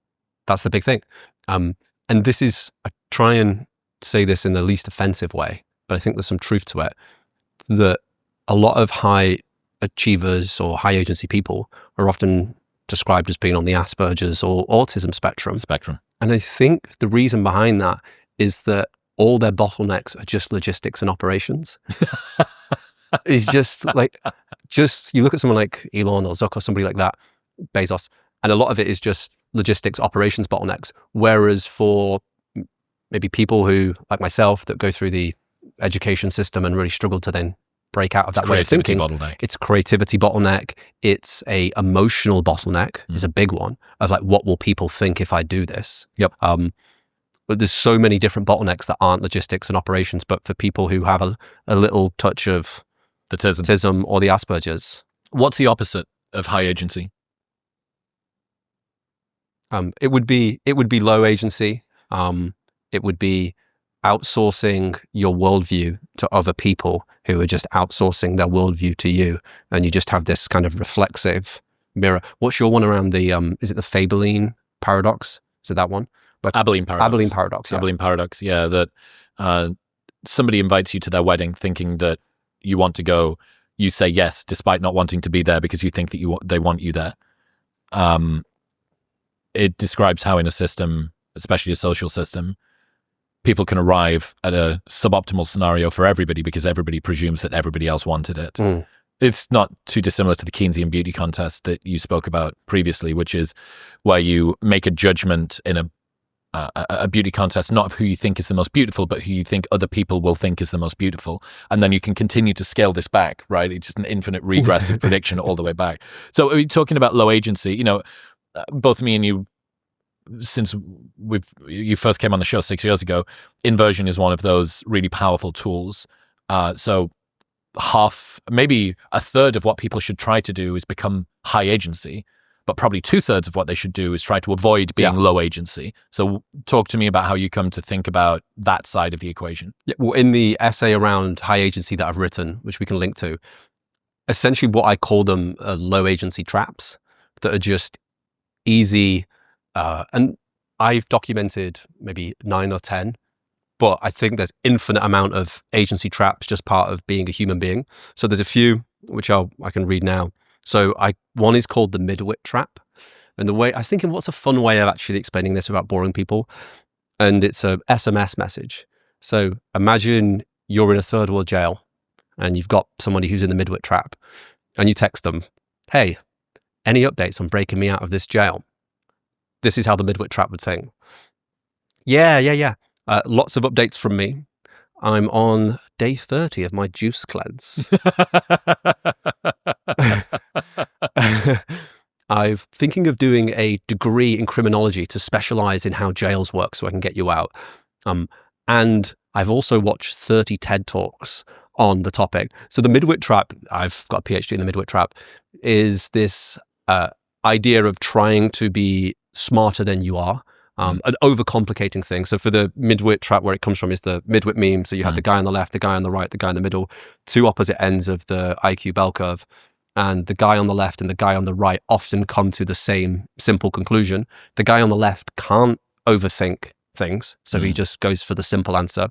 That's the big thing. And this is, I try and say this in the least offensive way, but I think there's some truth to it, that a lot of high achievers or high agency people are often described as being on the Asperger's or autism spectrum. And I think the reason behind that is that all their bottlenecks are just logistics and operations. It's just like, you look at someone like Elon or Zuck or somebody like that, Bezos, and a lot of it is just logistics, operations bottlenecks. Whereas for maybe people who, like myself, that go through the education system and really struggle to then break out of that way of thinking, it's a creativity bottleneck. It's a emotional bottleneck is a big one of like, what will people think if I do this? Yep. But there's so many different bottlenecks that aren't logistics and operations, but for people who have a little touch of the tism or the Asperger's. What's the opposite of high agency? It would be low agency. It would be outsourcing your worldview to other people who are just outsourcing their worldview to you, and you just have this kind of reflexive mirror. What's your one around the? Is it the Fabelline paradox? Is it that one? Abilene paradox. Abilene paradox. Yeah. Abilene paradox. Yeah, that somebody invites you to their wedding thinking that you want to go, you say yes despite not wanting to be there because you think that they want you there. It describes how in a system, especially a social system, people can arrive at a suboptimal scenario for everybody because everybody presumes that everybody else wanted it. It's not too dissimilar to the Keynesian beauty contest that you spoke about previously, which is where you make a judgment in a beauty contest, not of who you think is the most beautiful, but who you think other people will think is the most beautiful. And then you can continue to scale this back, right? It's just an infinite regressive prediction all the way back. So are you talking about low agency? You know, both me and you, since you first came on the show 6 years ago, inversion is one of those really powerful tools. So maybe a third of what people should try to do is become high agency, but probably 2/3 of what they should do is try to avoid being low agency. So talk to me about how you come to think about that side of the equation. Yeah, well, in the essay around high agency that I've written, which we can link to, essentially what I call them are low agency traps that are just easy. And I've documented maybe 9 or 10, but I think there's infinite amount of agency traps just part of being a human being. So there's a few which I can read now. So one is called the midwit trap. And the way I was thinking, what's a fun way of actually explaining this without boring people? And it's a SMS message. So imagine you're in a third world jail and you've got somebody who's in the midwit trap and you text them, hey, any updates on breaking me out of this jail? This is how the midwit trap would think. Yeah. Lots of updates from me. I'm on day 30 of my juice cleanse. I'm thinking of doing a degree in criminology to specialize in how jails work so I can get you out. And I've also watched 30 TED Talks on the topic. So the midwit trap, I've got a PhD in the midwit trap, is this idea of trying to be smarter than you are. And overcomplicating things. So for the midwit trap, where it comes from is the midwit meme. So you have the guy on the left, the guy on the right, the guy in the middle, two opposite ends of the IQ bell curve. And the guy on the left and the guy on the right often come to the same simple conclusion. The guy on the left can't overthink things, so he just goes for the simple answer.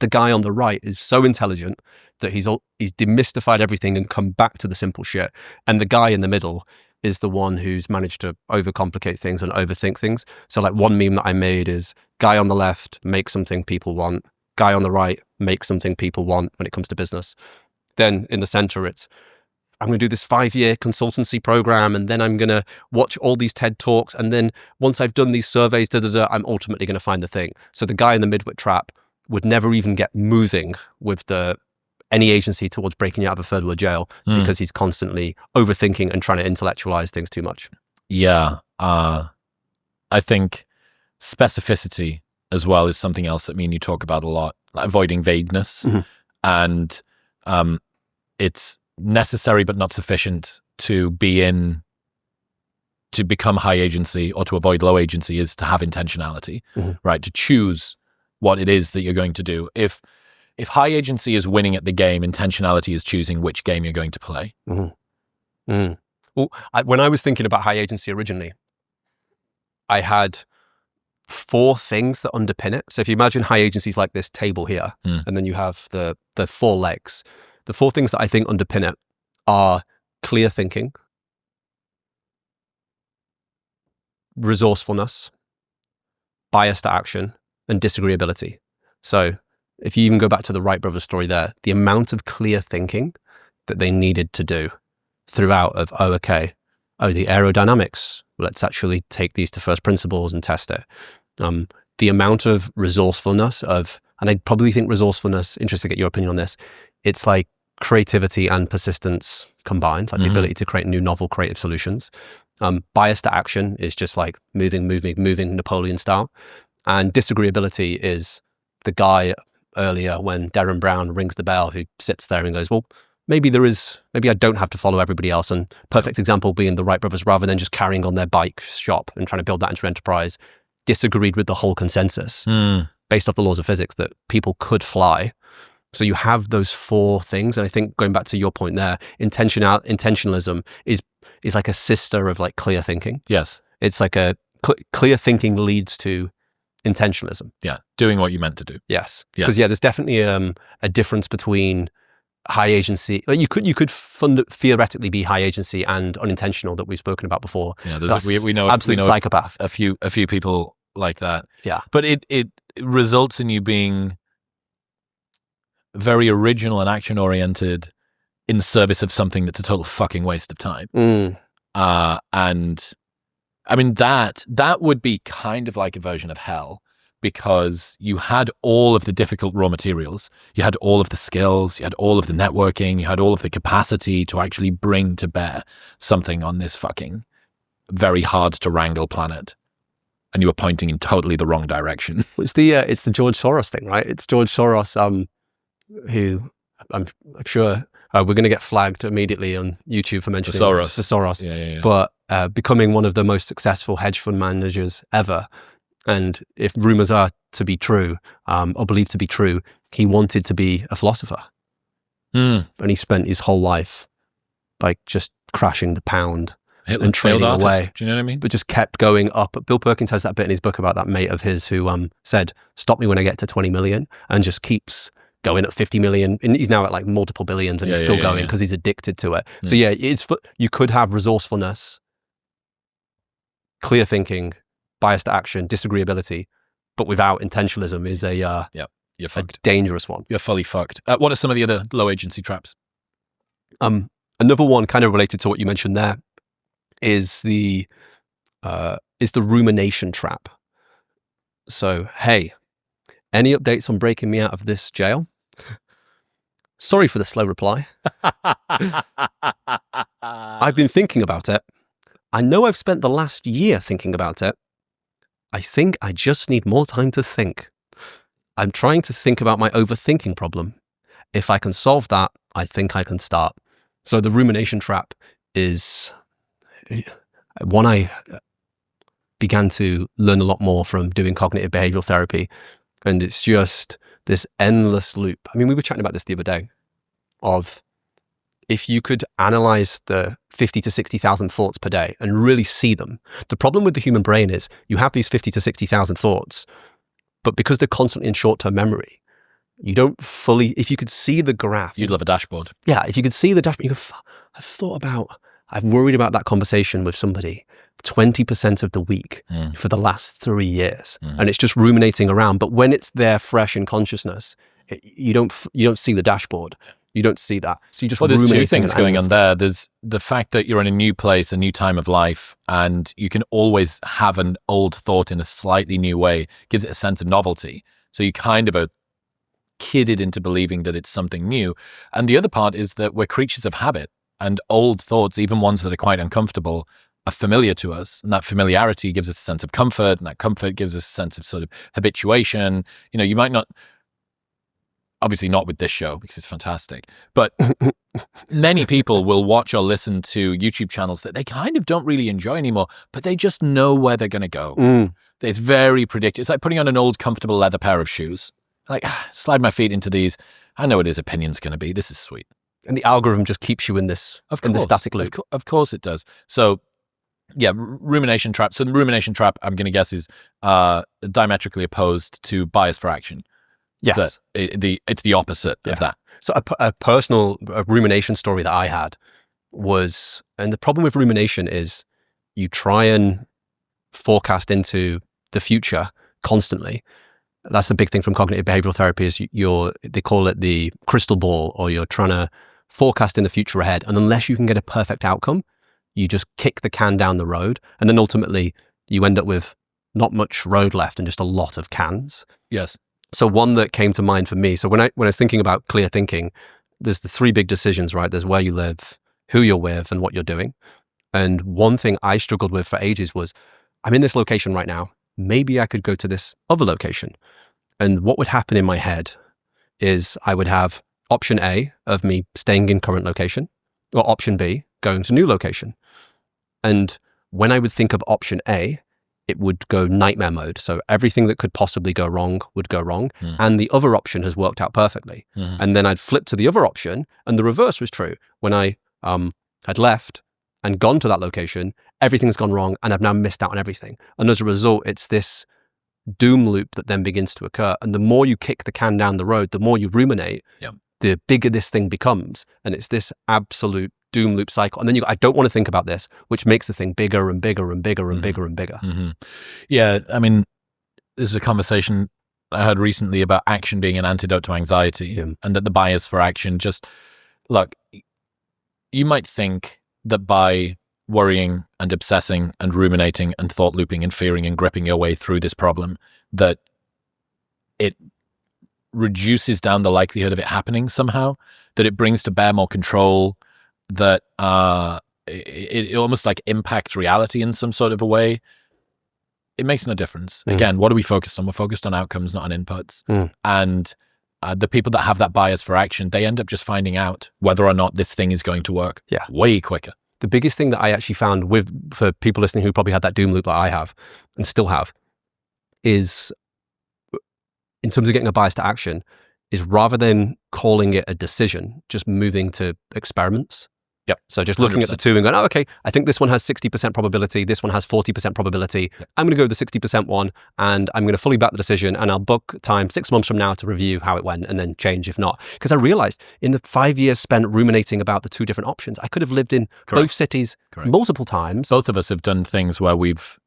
The guy on the right is so intelligent that he's demystified everything and come back to the simple shit. And the guy in the middle is the one who's managed to overcomplicate things and overthink things. So like one meme that I made is guy on the left, make something people want. Guy on the right, make something people want when it comes to business. Then in the center, it's, I'm going to do this 5-year consultancy program, and then I'm going to watch all these TED Talks. And then once I've done these surveys, I'm ultimately going to find the thing. So the guy in the midwit trap would never even get moving with any agency towards breaking out of a third world jail because he's constantly overthinking and trying to intellectualize things too much. Yeah. I think specificity as well is something else that me and you talk about a lot, like avoiding vagueness. And it's necessary but not sufficient to become high agency or to avoid low agency is to have intentionality, right? To choose what it is that you're going to do. If high agency is winning at the game, intentionality is choosing which game you're going to play. Well, when I was thinking about high agency originally, I had 4 things that underpin it. So if you imagine high agency is like this table here, and then you have the 4 legs. The 4 things that I think underpin it are clear thinking, resourcefulness, bias to action, and disagreeability. So if you even go back to the Wright brothers story there, the amount of clear thinking that they needed to do throughout of, the aerodynamics, let's actually take these to first principles and test it. The amount of resourcefulness and I probably think resourcefulness, interested to get your opinion on this, it's like creativity and persistence combined, like the ability to create new novel creative solutions. Bias to action is just like moving Napoleon style. And disagreeability is the guy earlier when Derren Brown rings the bell who sits there and goes, well, maybe I don't have to follow everybody else. And perfect example being the Wright brothers, rather than just carrying on their bike shop and trying to build that into an enterprise, disagreed with the whole consensus based off the laws of physics that people could fly. So you have those 4 things. And I think going back to your point there, intentionalism is like a sister of like clear thinking. Yes. It's like clear thinking leads to intentionalism. Yeah. Doing what you meant to do. Yes. Because there's definitely a difference between high agency. Like you could theoretically be high agency and unintentional that we've spoken about before. Yeah, we know absolute psychopath. A few people like that. Yeah, but it results in you being very original and action oriented in service of something that's a total fucking waste of time. And I mean that would be kind of like a version of hell, because you had all of the difficult raw materials, you had all of the skills, you had all of the networking, you had all of the capacity to actually bring to bear something on this fucking very hard to wrangle planet, and you were pointing in totally the wrong direction. It's the George Soros thing, right? It's George Soros, who I'm sure we're going to get flagged immediately on YouTube for mentioning Soros. Yeah. But becoming one of the most successful hedge fund managers ever. And if rumors are to be true, or believed to be true, he wanted to be a philosopher. And he spent his whole life like just crashing the pound and trading away. Do you know what I mean? But just kept going up. Bill Perkins has that bit in his book about that mate of his who said, "Stop me when I get to 20 million," and just keeps going at 50 million. And he's now at like multiple billions, and he's still going because he's addicted to it. So yeah, you could have resourcefulness, clear thinking, bias to action, disagreeability, but without intentionalism is a dangerous one. You're fully fucked. What are some of the other low agency traps? Another one kind of related to what you mentioned there is the rumination trap. So, hey, any updates on breaking me out of this jail? Sorry for the slow reply. I've been thinking about it. I know I've spent the last year thinking about it. I think I just need more time to think. I'm trying to think about my overthinking problem. If I can solve that, I think I can start. So the rumination trap is one I began to learn a lot more from doing cognitive behavioral therapy. And it's just this endless loop. I mean, we were chatting about this the other day of if you could analyze the 50 to 60,000 thoughts per day and really see them. The problem with the human brain is you have these 50 to 60,000 thoughts, but because they're constantly in short-term memory, you don't fully, if you could see the graph. You'd love a dashboard. Yeah, if you could see the dashboard, you go, I've worried about that conversation with somebody 20% of the week for the last 3 years. And it's just ruminating around. But when it's there fresh in consciousness, you don't see the dashboard. You don't see that. So you just there's two things going on there. There's the fact that you're in a new place, a new time of life, and you can always have an old thought in a slightly new way. Gives it a sense of novelty. So you kind of are kidded into believing that it's something new. And the other part is that we're creatures of habit, and old thoughts, even ones that are quite uncomfortable, are familiar to us. And that familiarity gives us a sense of comfort, and that comfort gives us a sense of sort of habituation. You know, you might not, obviously not with this show because it's fantastic, but many people will watch or listen to YouTube channels that they kind of don't really enjoy anymore, but they just know where they're going to go. It's very predictable. It's like putting on an old comfortable leather pair of shoes. Like, slide my feet into these. I know what his opinion's going to be. This is sweet. And the algorithm just keeps you in this, in the static loop. Of course it does. So yeah, rumination trap. So the rumination trap, I'm going to guess, is diametrically opposed to bias for action. Yes. It's the opposite of that. So a personal rumination story that I had was, and the problem with rumination is you try and forecast into the future constantly. That's the big thing from cognitive behavioral therapy is they call it the crystal ball, or you're trying to forecast in the future ahead. And unless you can get a perfect outcome, you just kick the can down the road. And then ultimately you end up with not much road left and just a lot of cans. Yes. So one that came to mind for me, so when I was thinking about clear thinking, there's the three big decisions, right? There's where you live, who you're with, and what you're doing. And one thing I struggled with for ages was, I'm in this location right now. Maybe I could go to this other location. And what would happen in my head is I would have option A of me staying in current location, or option B, going to new location. And when I would think of option A, it would go nightmare mode. So everything that could possibly go wrong would go wrong. And the other option has worked out perfectly. And then I'd flip to the other option, and the reverse was true. When I had left and gone to that location, everything's gone wrong, and I've now missed out on everything. And as a result, it's this doom loop that then begins to occur. And the more you kick the can down the road, the more you ruminate, the bigger this thing becomes. And it's this absolute doom loop cycle. And then I don't want to think about this, which makes the thing bigger and bigger and bigger and bigger and bigger. Yeah, I mean, this is a conversation I heard recently about action being an antidote to anxiety, and that the bias for action just, look, you might think that by worrying and obsessing and ruminating and thought looping and fearing and gripping your way through this problem, that it reduces down the likelihood of it happening somehow, that it brings to bear more control, that it almost like impacts reality in some sort of a way. It makes no difference. Again, what are we focused on? We're focused on outcomes, not on inputs. And the people that have that bias for action, they end up just finding out whether or not this thing is going to work way quicker. The biggest thing that I actually found for people listening who probably had that doom loop that I have and still have is, in terms of getting a bias to action, is rather than calling it a decision, just moving to experiments. Yep. So just looking 100%. At the two and going, oh, okay, I think this one has 60% probability, this one has 40% probability. Yep. I'm going to go with the 60% one, and I'm going to fully back the decision, and I'll book time 6 months from now to review how it went and then change if not. Because I realized in the 5 years spent ruminating about the two different options, I could have lived in both cities multiple times. Both of us have done things where we've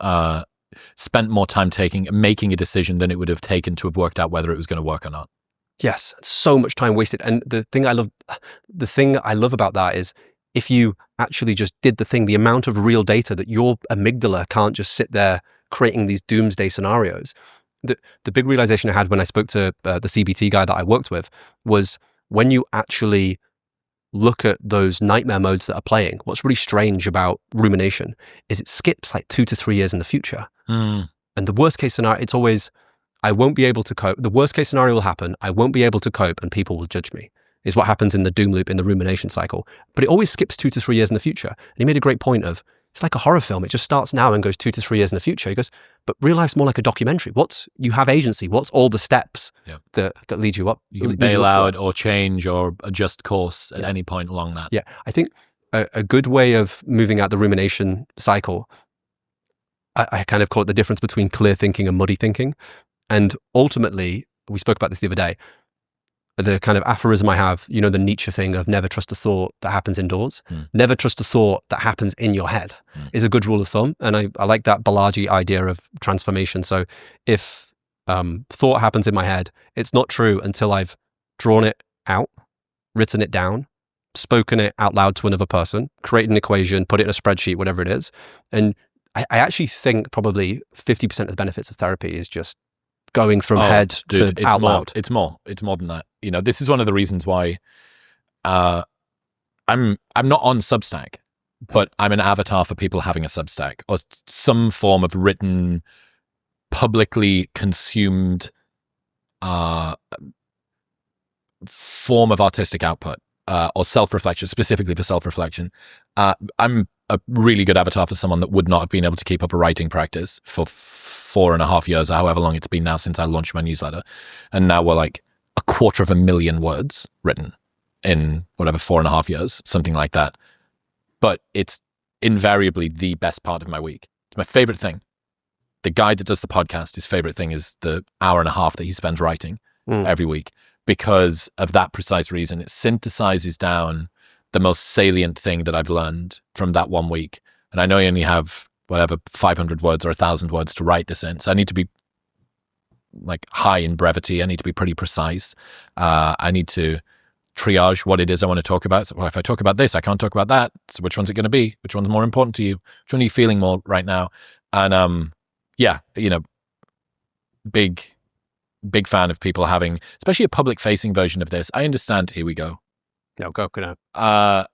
spent more time making a decision than it would have taken to have worked out whether it was going to work or not. Yes, so much time wasted. And the thing I love about that is, if you actually just did the thing, the amount of real data that your amygdala can't just sit there creating these doomsday scenarios. The big realization I had when I spoke to the CBT guy that I worked with was, when you actually look at those nightmare modes that are playing, what's really strange about rumination is it skips like 2 to 3 years in the future. And the worst case scenario, it's always, I won't be able to cope. The worst case scenario will happen. I won't be able to cope and people will judge me, is what happens in the doom loop, in the rumination cycle. But it always skips 2 to 3 years in the future. And he made a great point of, it's like a horror film. It just starts now and goes 2 to 3 years in the future. He goes, but real life's more like a documentary. You have agency. What's all the steps that lead you up? You can bail out or change or adjust course at any point along that. Yeah, I think a good way of moving out the rumination cycle, I kind of call it the difference between clear thinking and muddy thinking. And ultimately, we spoke about this the other day, the kind of aphorism I have, the Nietzsche thing of never trust a thought that happens indoors. Never trust a thought that happens in your head is a good rule of thumb. And I like that Balaji idea of transformation. So if thought happens in my head, it's not true until I've drawn it out, written it down, spoken it out loud to another person, created an equation, put it in a spreadsheet, whatever it is. And I actually think probably 50% of the benefits of therapy is just going from head to out loud. It's more than that. This is one of the reasons why I'm not on Substack, but I'm an avatar for people having a Substack or some form of written, publicly consumed form of artistic output or self-reflection, specifically for self-reflection. I'm a really good avatar for someone that would not have been able to keep up a writing practice for 4.5 years or however long it's been now since I launched my newsletter. And now we're like 250,000 words written in whatever, 4.5 years, something like that. But it's invariably the best part of my week. It's my favorite thing. The guy that does the podcast, his favorite thing is the 1.5 hours that he spends writing every week, because of that precise reason. It synthesizes down the most salient thing that I've learned from that 1 week. And I know I only have 500 words or 1,000 words to write this in. So I need to be like high in brevity. I need to be pretty precise. I need to triage what it is I want to talk about. So if I talk about this, I can't talk about that. So which one's it going to be? Which one's more important to you? Which one are you feeling more right now? And big fan of people having, especially a public facing version of this. I understand. Here we go. No, go now.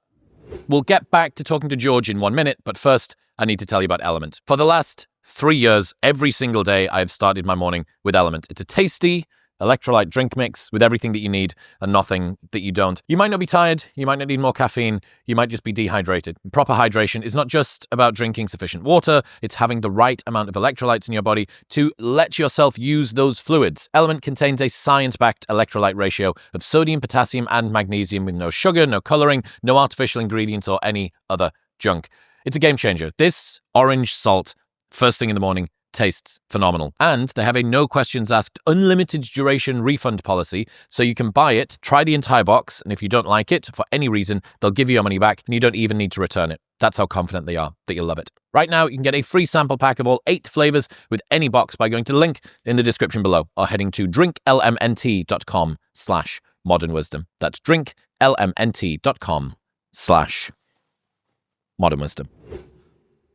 We'll get back to talking to George in 1 minute, but first I need to tell you about Element. For the last 3 years, every single day I have started my morning with Element. It's a tasty electrolyte drink mix with everything that you need and nothing that you don't. You might not be tired, you might not need more caffeine, you might just be dehydrated. Proper hydration is not just about drinking sufficient water, it's having the right amount of electrolytes in your body to let yourself use those fluids. Element contains a science-backed electrolyte ratio of sodium, potassium, and magnesium with no sugar, no coloring, no artificial ingredients, or any other junk. It's a game changer. This orange salt, first thing in the morning, tastes phenomenal. And they have a no questions asked, unlimited duration refund policy. So you can buy it, try the entire box, and if you don't like it for any reason, they'll give you your money back and you don't even need to return it. That's how confident they are that you'll love it. Right now, you can get a free sample pack of all 8 flavors with any box by going to the link in the description below or heading to drinklmnt.com/modern wisdom. That's drinklmnt.com/modern wisdom.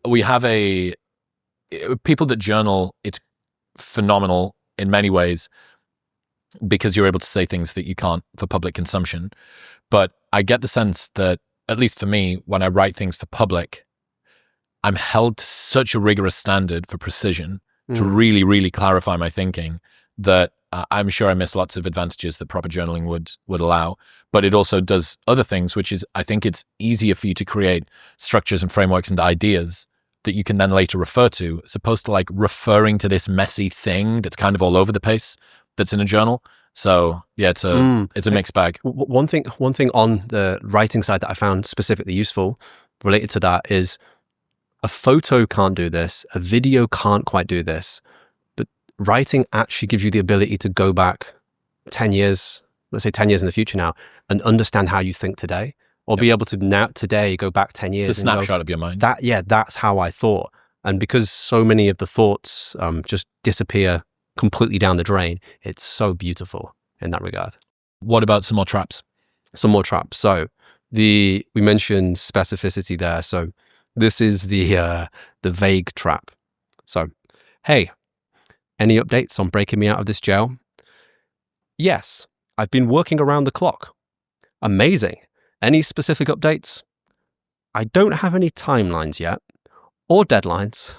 We have people that journal, it's phenomenal in many ways because you're able to say things that you can't for public consumption. But I get the sense that, at least for me, when I write things for public, I'm held to such a rigorous standard for precision to really, really clarify my thinking that I'm sure I miss lots of advantages that proper journaling would allow. But it also does other things, which is, I think it's easier for you to create structures and frameworks and ideas that you can then later refer to, as opposed to like referring to this messy thing that's kind of all over the place that's in a journal. So yeah, it's a mixed bag. One thing on the writing side that I found specifically useful related to that is a photo can't do this, a video can't quite do this, but writing actually gives you the ability to go back 10 years, let's say 10 years in the future now, and understand how you think today. Or be able to now today go back 10 years. It's a snapshot of your mind. That's how I thought. And because so many of the thoughts just disappear completely down the drain, it's so beautiful in that regard. What about some more traps? Some more traps. So we mentioned specificity there. So this is the vague trap. So, hey, any updates on breaking me out of this jail? Yes, I've been working around the clock. Amazing. Any specific updates? I don't have any timelines yet, or deadlines,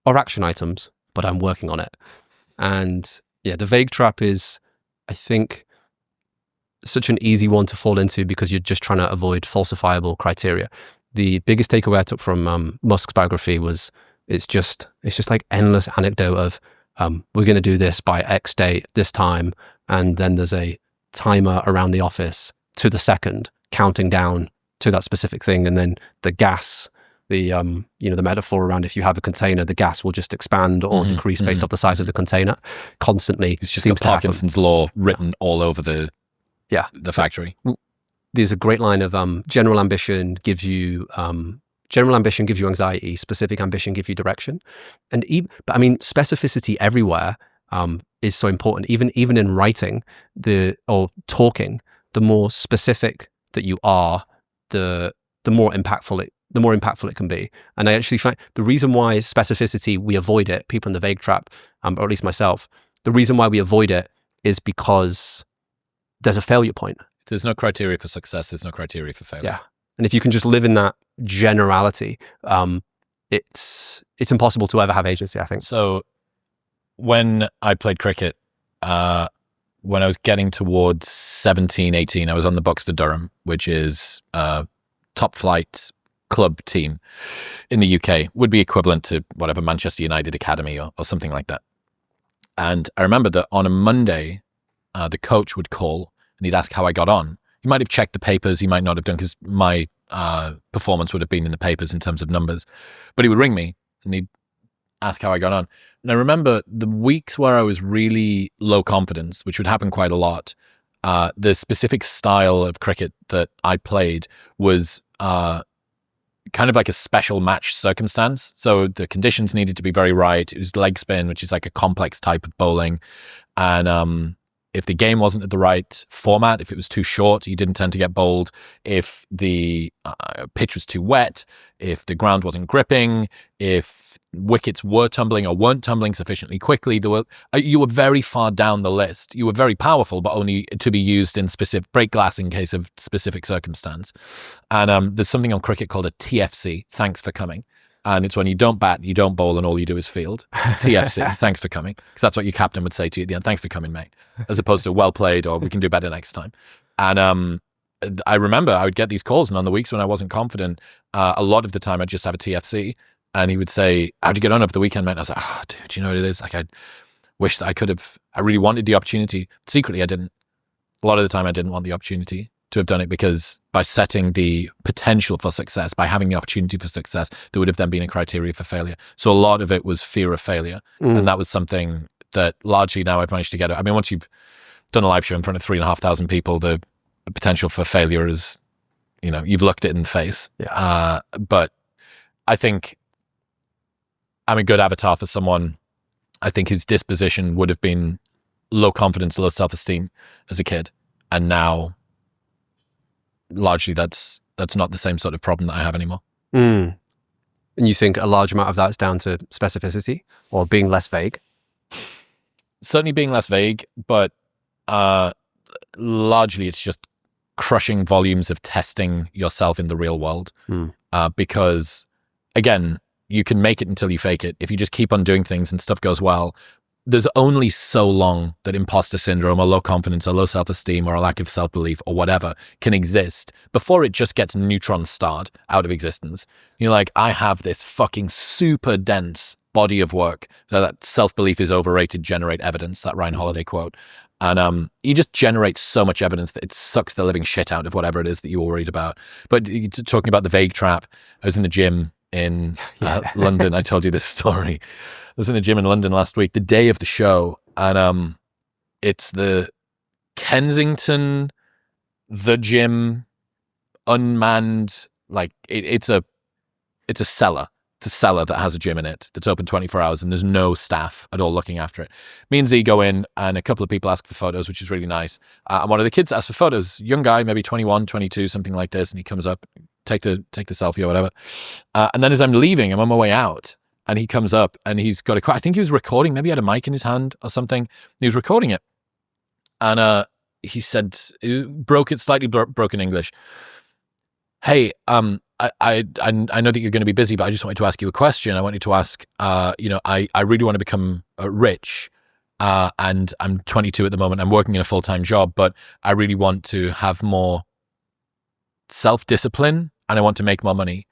or action items, but I'm working on it. And yeah, the vague trap is, I think, such an easy one to fall into because you're just trying to avoid falsifiable criteria. The biggest takeaway I took from Musk's biography was it's just like endless anecdote of we're going to do this by X date, this time, and then there's a timer around the office to the second, counting down to that specific thing, and then the gas, the metaphor around if you have a container, the gas will just expand or decrease based off the size of the container constantly. It's just got Parkinson's law written all over the factory. There's a great line of general ambition gives you anxiety, specific ambition gives you direction, but I mean specificity everywhere is so important. Even in writing or talking, the more specific that you are, the more impactful it can be. And I actually find the reason why specificity, we avoid it, people in the vague trap, or at least myself, the reason why we avoid it is because there's a failure point. If there's no criteria for success, there's no criteria for failure. Yeah. And if you can just live in that generality, it's impossible to ever have agency, I think. So when I played cricket, when I was getting towards 17, 18, I was on the Bucks for Durham, which is a top flight club team in the UK, would be equivalent to whatever Manchester United Academy or something like that. And I remember that on a Monday, the coach would call and he'd ask how I got on. He might have checked the papers, he might not have done, because my performance would have been in the papers in terms of numbers. But he would ring me and he'd ask how I got on. And I remember the weeks where I was really low confidence, which would happen quite a lot, the specific style of cricket that I played was kind of like a special match circumstance. So the conditions needed to be very right. It was leg spin, which is like a complex type of bowling. And if the game wasn't at the right format, if it was too short, you didn't tend to get bowled. If the pitch was too wet, if the ground wasn't gripping, if wickets were tumbling or weren't tumbling sufficiently quickly, you were very far down the list. You were very powerful, but only to be used in specific break glass in case of specific circumstance. And there's something on cricket called a TFC, thanks for coming. And it's when you don't bat, you don't bowl, and all you do is field. TFC, thanks for coming. Because that's what your captain would say to you at the end. Thanks for coming, mate. As opposed to well played or we can do better next time. And I remember I would get these calls, and on the weeks when I wasn't confident, a lot of the time I'd just have a TFC. And he would say, how'd you get on over the weekend, mate? And I was like, oh, dude, do you know what it is? Like, I wish that I really wanted the opportunity. Secretly, I didn't. A lot of the time I didn't want the opportunity to have done it, because by setting the potential for success, by having the opportunity for success, there would have then been a criteria for failure. So a lot of it was fear of failure. And that was something that largely now I've managed to get it. I mean, once you've done a live show in front of 3,500 people, the potential for failure is, you've looked it in the face. Yeah. But I think I'm a good avatar for someone, I think, whose disposition would have been low confidence, low self-esteem as a kid. And now, largely, that's not the same sort of problem that I have anymore. And you think a large amount of that's down to specificity or being less vague? Certainly being less vague, but largely it's just crushing volumes of testing yourself in the real world. Because, again, you can make it until you fake it. If you just keep on doing things and stuff goes well, there's only so long that imposter syndrome or low confidence or low self-esteem or a lack of self-belief or whatever can exist before it just gets neutron starred out of existence. You're like, I have this fucking super dense body of work that self-belief is overrated, generate evidence, that Ryan Holiday quote. And you just generate so much evidence that it sucks the living shit out of whatever it is that you were worried about. But talking about the vague trap, I was in the gym in London. I told you this story. I was in the gym in London last week, the day of the show, and it's the Kensington, the gym, unmanned, like it's a cellar. It's a cellar that has a gym in it that's open 24 hours, and there's no staff at all looking after it. Me and Z go in, and a couple of people ask for photos, which is really nice. And one of the kids asks for photos, young guy, maybe 21, 22, something like this, and he comes up, take the selfie or whatever. And then as I'm leaving, I'm on my way out, and he comes up, and he's got I think he was recording, maybe he had a mic in his hand or something. He was recording it, and he said, slightly broken English, "Hey, I know that you're going to be busy, but I just wanted to ask you a question. I wanted to ask, I really want to become rich, and I'm 22 at the moment. I'm working in a full-time job, but I really want to have more self-discipline, and I want to make more money.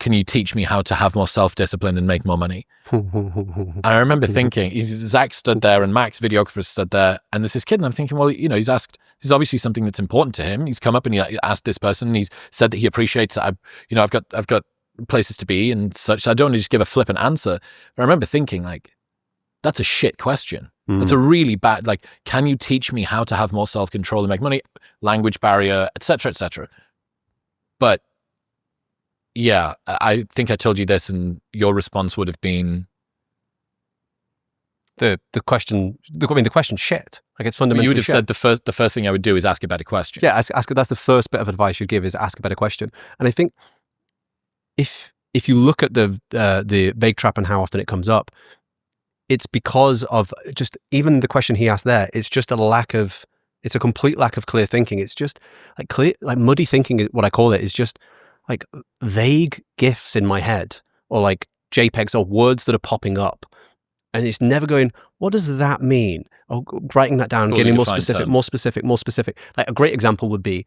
Can you teach me how to have more self-discipline and make more money?" And I remember thinking, Zach stood there and Mack's videographer stood there, and there's this kid, and I'm thinking, well, he's asked, this is obviously something that's important to him. He's come up and he asked this person, and he's said that he appreciates it. I've got places to be and such. So I don't want to just give a flippant answer. But I remember thinking, like, that's a shit question. That's a really bad, like, can you teach me how to have more self-control and make money? Language barrier, etc., etc. But yeah, I think I told you this, and your response would have been the question. The question shit. Like, it's fundamentally. You would have shit. said the first thing I would do is ask a better question. Yeah, ask. That's the first bit of advice you give, is ask a better question. And I think if you look at the vague trap and how often it comes up, it's because of just even the question he asked there. It's just it's a complete lack of clear thinking. It's just like muddy thinking. What I call it is just like vague GIFs in my head, or like JPEGs or words that are popping up. And it's never going, what does that mean? Or writing that down, getting more specific. Like a great example would be,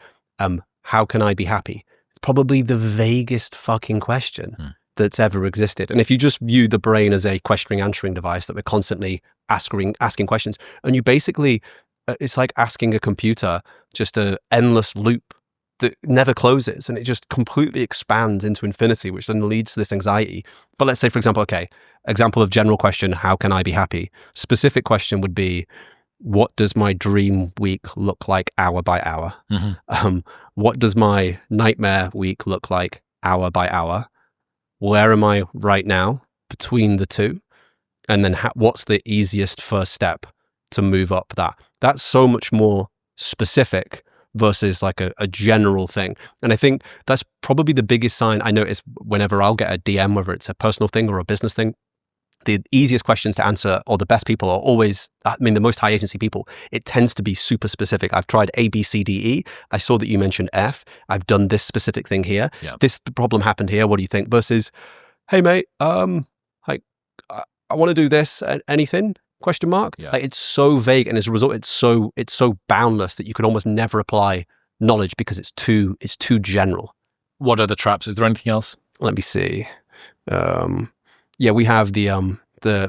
how can I be happy? It's probably the vaguest fucking question that's ever existed. And if you just view the brain as a questioning, answering device that we're constantly asking questions, and you basically, it's like asking a computer just an endless loop that never closes, and it just completely expands into infinity, which then leads to this anxiety. But let's say, for example, example of general question, how can I be happy? Specific question would be, what does my dream week look like hour by hour? What does my nightmare week look like hour by hour? Where am I right now between the two? And then what's the easiest first step to move up that? That's so much more specific versus like a general thing. And I think that's probably the biggest sign I notice whenever I'll get a DM, whether it's a personal thing or a business thing. The easiest questions to answer, or the best people, are always, the most high agency people, it tends to be super specific. I've tried A, B, C, D, E. I saw that you mentioned F. I've done this specific thing here. Yep. This problem happened here. What do you think? Versus, hey mate, I want to do this. Anything? Question mark? Yeah. Like, it's so vague, and as a result, it's so boundless that you could almost never apply knowledge because it's too general. What are the traps? Is there anything else? Let me see. Yeah, we have the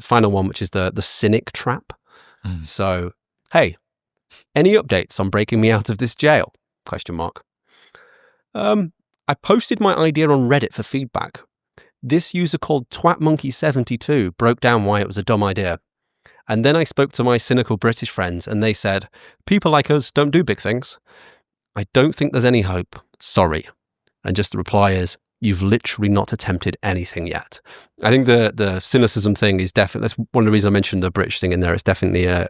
final one, which is the cynic trap. So, hey, any updates on breaking me out of this jail? I posted my idea on Reddit for feedback. This user called TwatMonkey72 broke down why it was a dumb idea. And then I spoke to my cynical British friends and they said, people like us don't do big things. I don't think there's any hope. Sorry. And just the reply is, you've literally not attempted anything yet. I think the cynicism thing is definitely, that's one of the reasons I mentioned the British thing in there. It's definitely a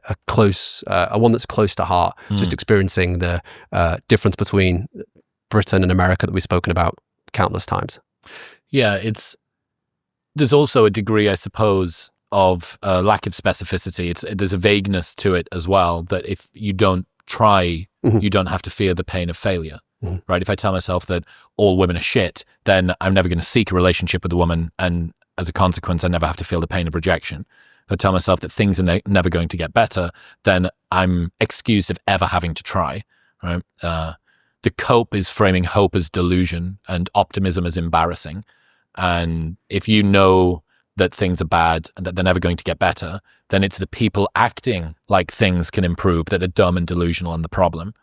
one that's close to heart, just experiencing the difference between Britain and America that we've spoken about countless times. Yeah, there's also a degree, I suppose, of lack of specificity. There's a vagueness to it as well, that if you don't try, you don't have to fear the pain of failure, right? If I tell myself that all women are shit, then I'm never going to seek a relationship with a woman, and as a consequence, I never have to feel the pain of rejection. If I tell myself that things are never going to get better, then I'm excused of ever having to try, right? The cope is framing hope as delusion and optimism as embarrassing. And if you know that things are bad and that they're never going to get better, then it's the people acting like things can improve that are dumb and delusional and the problem.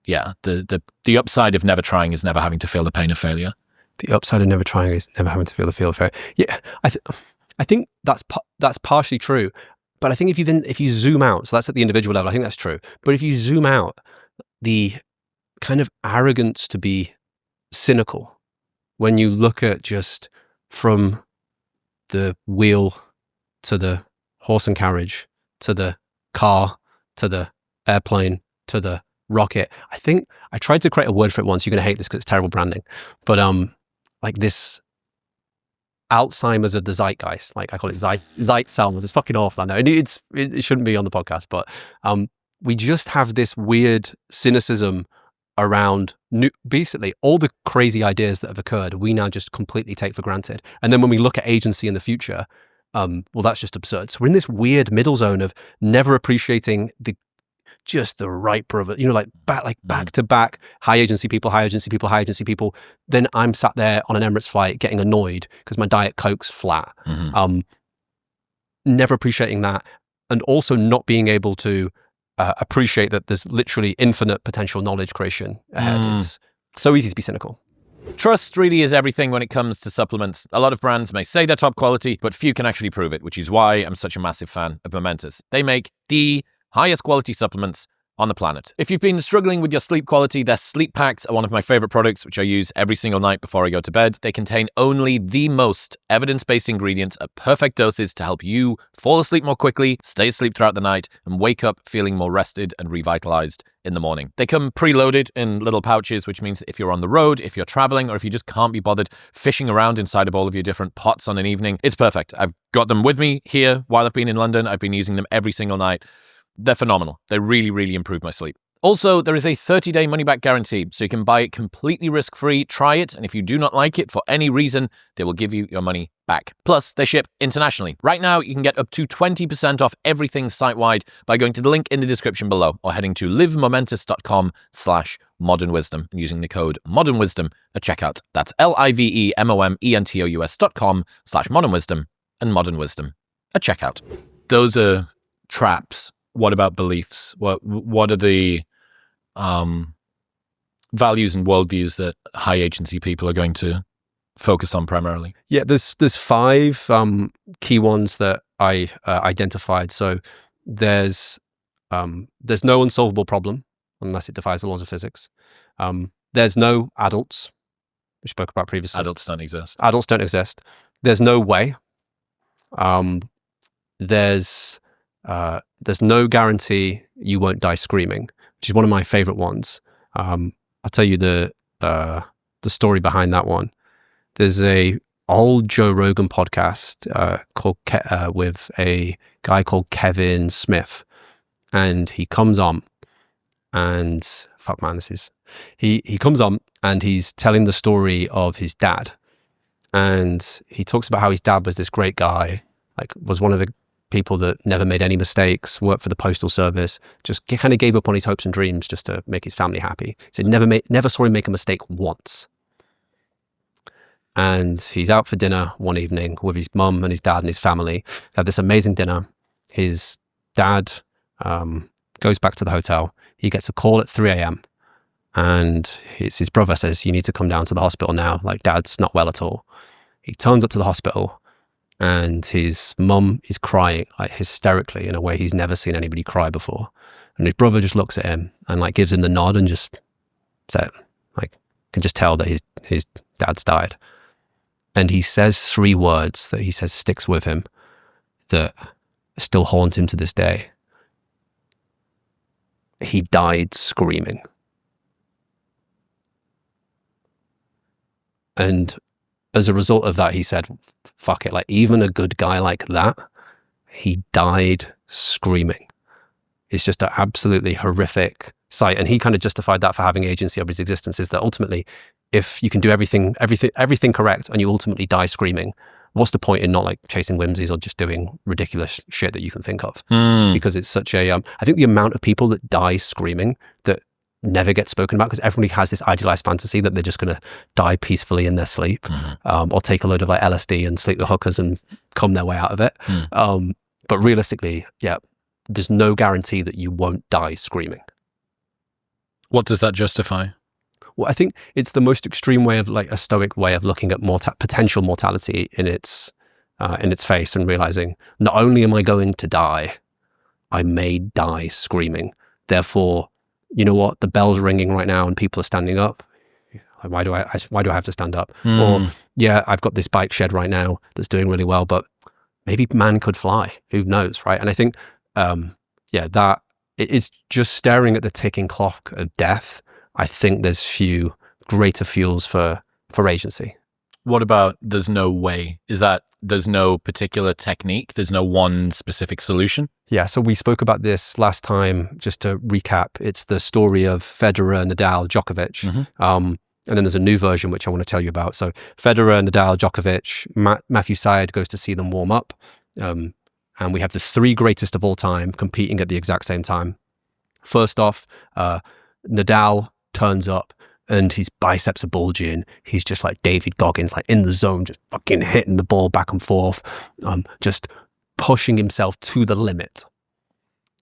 Yeah, the upside of never trying is never having to feel the pain of failure. The upside of never trying is never having to feel the feel of failure. Yeah, I think that's partially true. But I think if you zoom out, so that's at the individual level, I think that's true. But if you zoom out, the kind of arrogance to be cynical when you look at just from the wheel to the horse and carriage to the car to the airplane to the rocket. I think I tried to create a word for it once. You're going to hate this because it's terrible branding, but like this Alzheimer's of the zeitgeist, like I call it Zeitsalmers. It's fucking awful. I know it shouldn't be on the podcast, but we just have this weird cynicism around basically all the crazy ideas that have occurred. We now just completely take for granted. And then when we look at agency in the future, well, that's just absurd. So we're in this weird middle zone of never appreciating the right brother, back to back, high agency people. Then I'm sat there on an Emirates flight getting annoyed because my Diet Coke's flat. Never appreciating that, and also not being able to appreciate that there's literally infinite potential knowledge creation ahead. It's so easy to be cynical. Trust really is everything when it comes to supplements. A lot of brands may say they're top quality, but few can actually prove it, which is why I'm such a massive fan of Momentous. They make the highest quality supplements on the planet. If you've been struggling with your sleep quality, their sleep packs are one of my favorite products, which I use every single night before I go to bed. They contain only the most evidence-based ingredients at perfect doses to help you fall asleep more quickly, stay asleep throughout the night, and wake up feeling more rested and revitalized in the morning. They come preloaded in little pouches, which means that if you're on the road, if you're traveling, or if you just can't be bothered fishing around inside of all of your different pots on an evening, it's perfect. I've got them with me here while I've been in London. I've been using them every single night. They're phenomenal. They really, really improve my sleep. Also, there is a 30-day money-back guarantee, so you can buy it completely risk-free, try it, and if you do not like it for any reason, they will give you your money back. Plus, they ship internationally. Right now, you can get up to 20% off everything site-wide by going to the link in the description below or heading to livemomentous.com/modernwisdom and using the code modernwisdom at checkout. That's livemomentos.com/modernwisdom and modernwisdom at checkout. Those are traps. What about beliefs? What are the values and worldviews that high agency people are going to focus on primarily? Yeah, there's 5 key ones that I identified. So there's no unsolvable problem unless it defies the laws of physics. There's no adults, we spoke about previously. Adults don't exist. Adults don't exist. There's no way. There's no guarantee you won't die screaming, which is one of my favorite ones. I'll tell you the story behind that one. There's a old Joe Rogan podcast with a guy called Kevin Smith, and he comes on, and he comes on and he's telling the story of his dad, and he talks about how his dad was this great guy, like was one of the people that never made any mistakes, worked for the postal service, just kind of gave up on his hopes and dreams just to make his family happy. So never saw him make a mistake once. And he's out for dinner one evening with his mum and his dad and his family. They had this amazing dinner. His dad goes back to the hotel. He gets a call at 3 a.m. And his brother says, you need to come down to the hospital now. Like, Dad's not well at all. He turns up to the hospital, and his mum is crying, like, hysterically, in a way he's never seen anybody cry before. And his brother just looks at him and, like, gives him the nod and just said, like, can just tell that his dad's died. And he says 3 words that he says sticks with him that still haunt him to this day. He died screaming. And as a result of that, he said, fuck it, like, even a good guy like that, he died screaming. It's just an absolutely horrific sight. And he kind of justified that for having agency of his existence, is that ultimately, if you can do everything correct and you ultimately die screaming, what's the point in not, like, chasing whimsies or just doing ridiculous shit that you can think of? Because it's such a, I think the amount of people that die screaming that never gets spoken about, because everybody has this idealized fantasy that they're just going to die peacefully in their sleep, or take a load of, like, LSD and sleep with hookers and come their way out of it. But realistically, yeah, there's no guarantee that you won't die screaming. What does that justify? Well, I think it's the most extreme way of, like, a stoic way of looking at potential mortality in its face, and realizing, not only am I going to die, I may die screaming. Therefore, you know what? The bell's ringing right now and people are standing up. Why do I have to stand up? Or, yeah, I've got this bike shed right now that's doing really well, but maybe man could fly. Who knows, right? And I think, that it's just staring at the ticking clock of death. I think there's few greater fuels for agency. What about there's no way? Is that there's no particular technique? There's no one specific solution? Yeah, so we spoke about this last time. Just to recap, it's the story of Federer, Nadal, Djokovic. And then there's a new version, which I want to tell you about. So Federer, Nadal, Djokovic, Matthew Syed goes to see them warm up. And we have the 3 greatest of all time competing at the exact same time. First off, Nadal turns up and his biceps are bulging. He's just like David Goggins, like in the zone, just fucking hitting the ball back and forth, just pushing himself to the limit.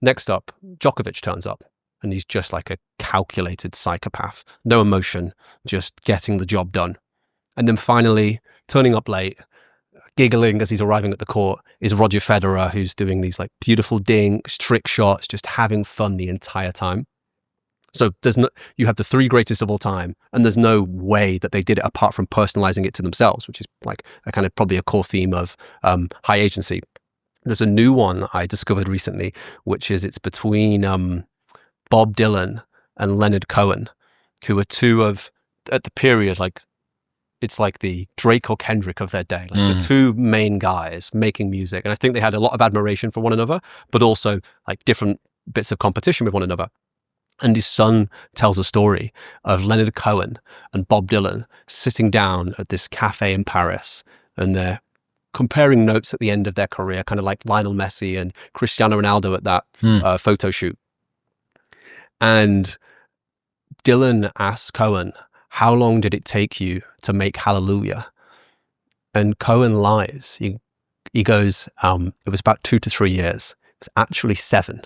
Next up, Djokovic turns up and he's just like a calculated psychopath. No emotion, just getting the job done. And then finally, turning up late, giggling as he's arriving at the court, is Roger Federer, who's doing these, like, beautiful dinks, trick shots, just having fun the entire time. So you have the 3 greatest of all time, and there's no way that they did it apart from personalizing it to themselves, which is, like, a kind of probably a core theme of high agency. There's a new one I discovered recently, which is it's between Bob Dylan and Leonard Cohen, who are 2 of, at the period, like, it's like the Drake or Kendrick of their day, like the 2 main guys making music. And I think they had a lot of admiration for one another, but also, like, different bits of competition with one another. And his son tells a story of Leonard Cohen and Bob Dylan sitting down at this cafe in Paris, and they're comparing notes at the end of their career, kind of like Lionel Messi and Cristiano Ronaldo at that photo shoot. And Dylan asks Cohen, how long did it take you to make Hallelujah? And Cohen lies. He goes, it was about 2 to 3 years. It was actually 7,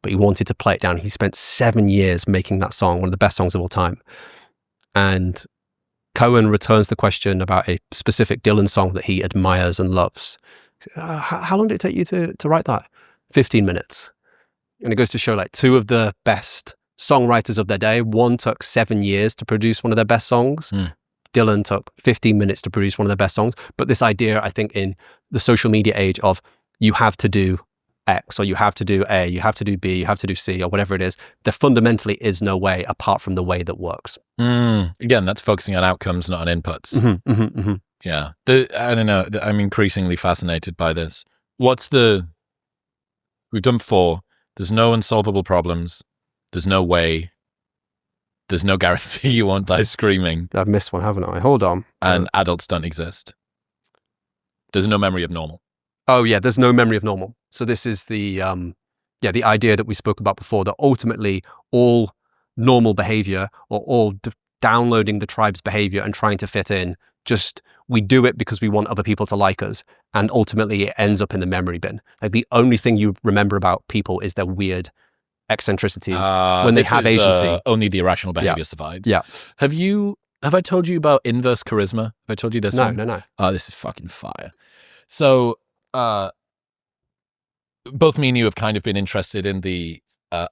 but he wanted to play it down. He spent 7 years making that song, one of the best songs of all time. And Cohen returns the question about a specific Dylan song that he admires and loves. How long did it take you to write that? 15 minutes. And it goes to show, like, 2 of the best songwriters of their day. One took 7 years to produce one of their best songs. Dylan took 15 minutes to produce one of their best songs. But this idea, I think, in the social media age of you have to do X, or you have to do A, you have to do B, you have to do C, or whatever it is, there fundamentally is no way apart from the way that works. Again, that's focusing on outcomes, not on inputs. Yeah. I don't know. I'm increasingly fascinated by this. We've done 4. There's no unsolvable problems. There's no way. There's no guarantee you won't die screaming. I've missed one, haven't I? Hold on. And adults don't exist. There's no memory of normal. Oh yeah, there's no memory of normal. So this is the idea that we spoke about before, that ultimately all normal behavior, or all downloading the tribe's behavior and trying to fit in, just we do it because we want other people to like us, and ultimately it ends up in the memory bin. Like, the only thing you remember about people is their weird eccentricities when they have agency. Only the irrational behavior survives. Yeah. Have I told you about inverse charisma? Have I told you this one? No. Oh, this is fucking fire. So, both me and you have kind of been interested in the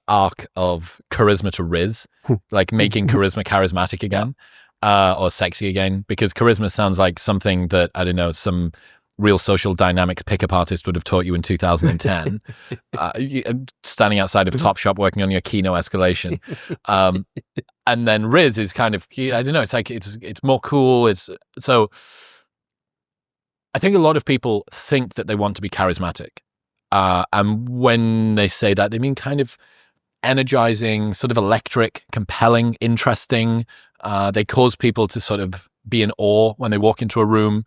arc of charisma to Riz, like making charisma charismatic again, or sexy again, because charisma sounds like something that, I don't know, some real social dynamics pickup artist would have taught you in 2010, standing outside of Topshop working on your Kino escalation. And then Riz is kind of, I don't know, it's like, it's more cool. So I think a lot of people think that they want to be charismatic. And when they say that, they mean kind of energizing, sort of electric, compelling, interesting. They cause people to sort of be in awe when they walk into a room.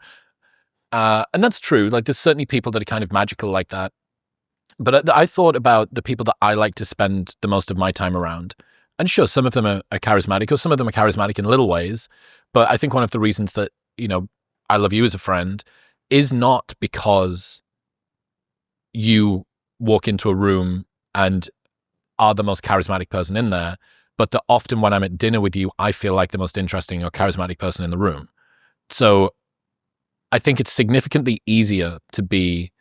And that's true. Like, there's certainly people that are kind of magical like that. But I thought about the people that I like to spend the most of my time around. And sure, some of them are charismatic, or some of them are charismatic in little ways. But I think one of the reasons that, I love you as a friend is not because you walk into a room and are the most charismatic person in there, but that often when I'm at dinner with you, I feel like the most interesting or charismatic person in the room. So I think it's significantly easier to be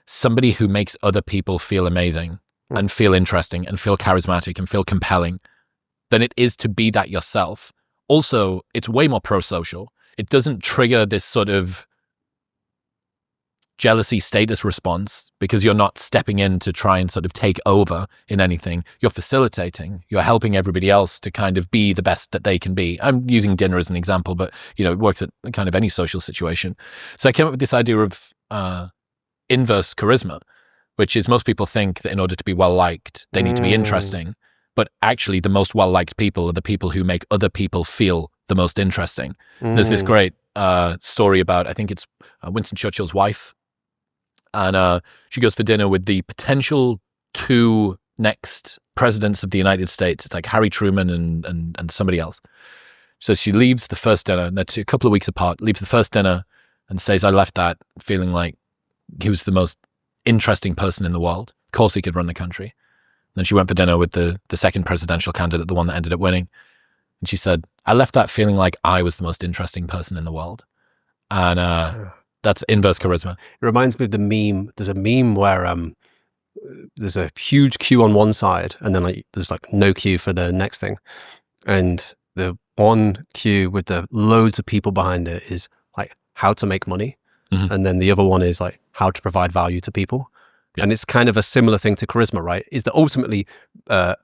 somebody who makes other people feel amazing and feel interesting and feel charismatic and feel compelling than it is to be that yourself. Also, it's way more pro-social. It doesn't trigger this sort of jealousy status response because you're not stepping in to try and sort of take over in anything. You're facilitating. You're helping everybody else to kind of be the best that they can be. I'm using dinner as an example, but it works at kind of any social situation. So I came up with this idea of inverse charisma, which is most people think that in order to be well-liked, they need to be interesting. But actually, the most well-liked people are the people who make other people feel the most interesting. There's this great story about, I think it's Winston Churchill's wife. And she goes for dinner with the potential two next presidents of the United States. It's like Harry Truman and somebody else. So she leaves the first dinner, and they're a couple of weeks apart, leaves the first dinner and says, I left that feeling like he was the most interesting person in the world. Of course he could run the country. And then she went for dinner with the second presidential candidate, the one that ended up winning. And she said, I left that feeling like I was the most interesting person in the world. And that's inverse charisma. It reminds me of the meme. There's a meme where there's a huge queue on one side, and then there's no queue for the next thing. And the one queue with the loads of people behind it is how to make money. Mm-hmm. And then the other one is how to provide value to people. Yeah. And it's kind of a similar thing to charisma, right? Is that ultimately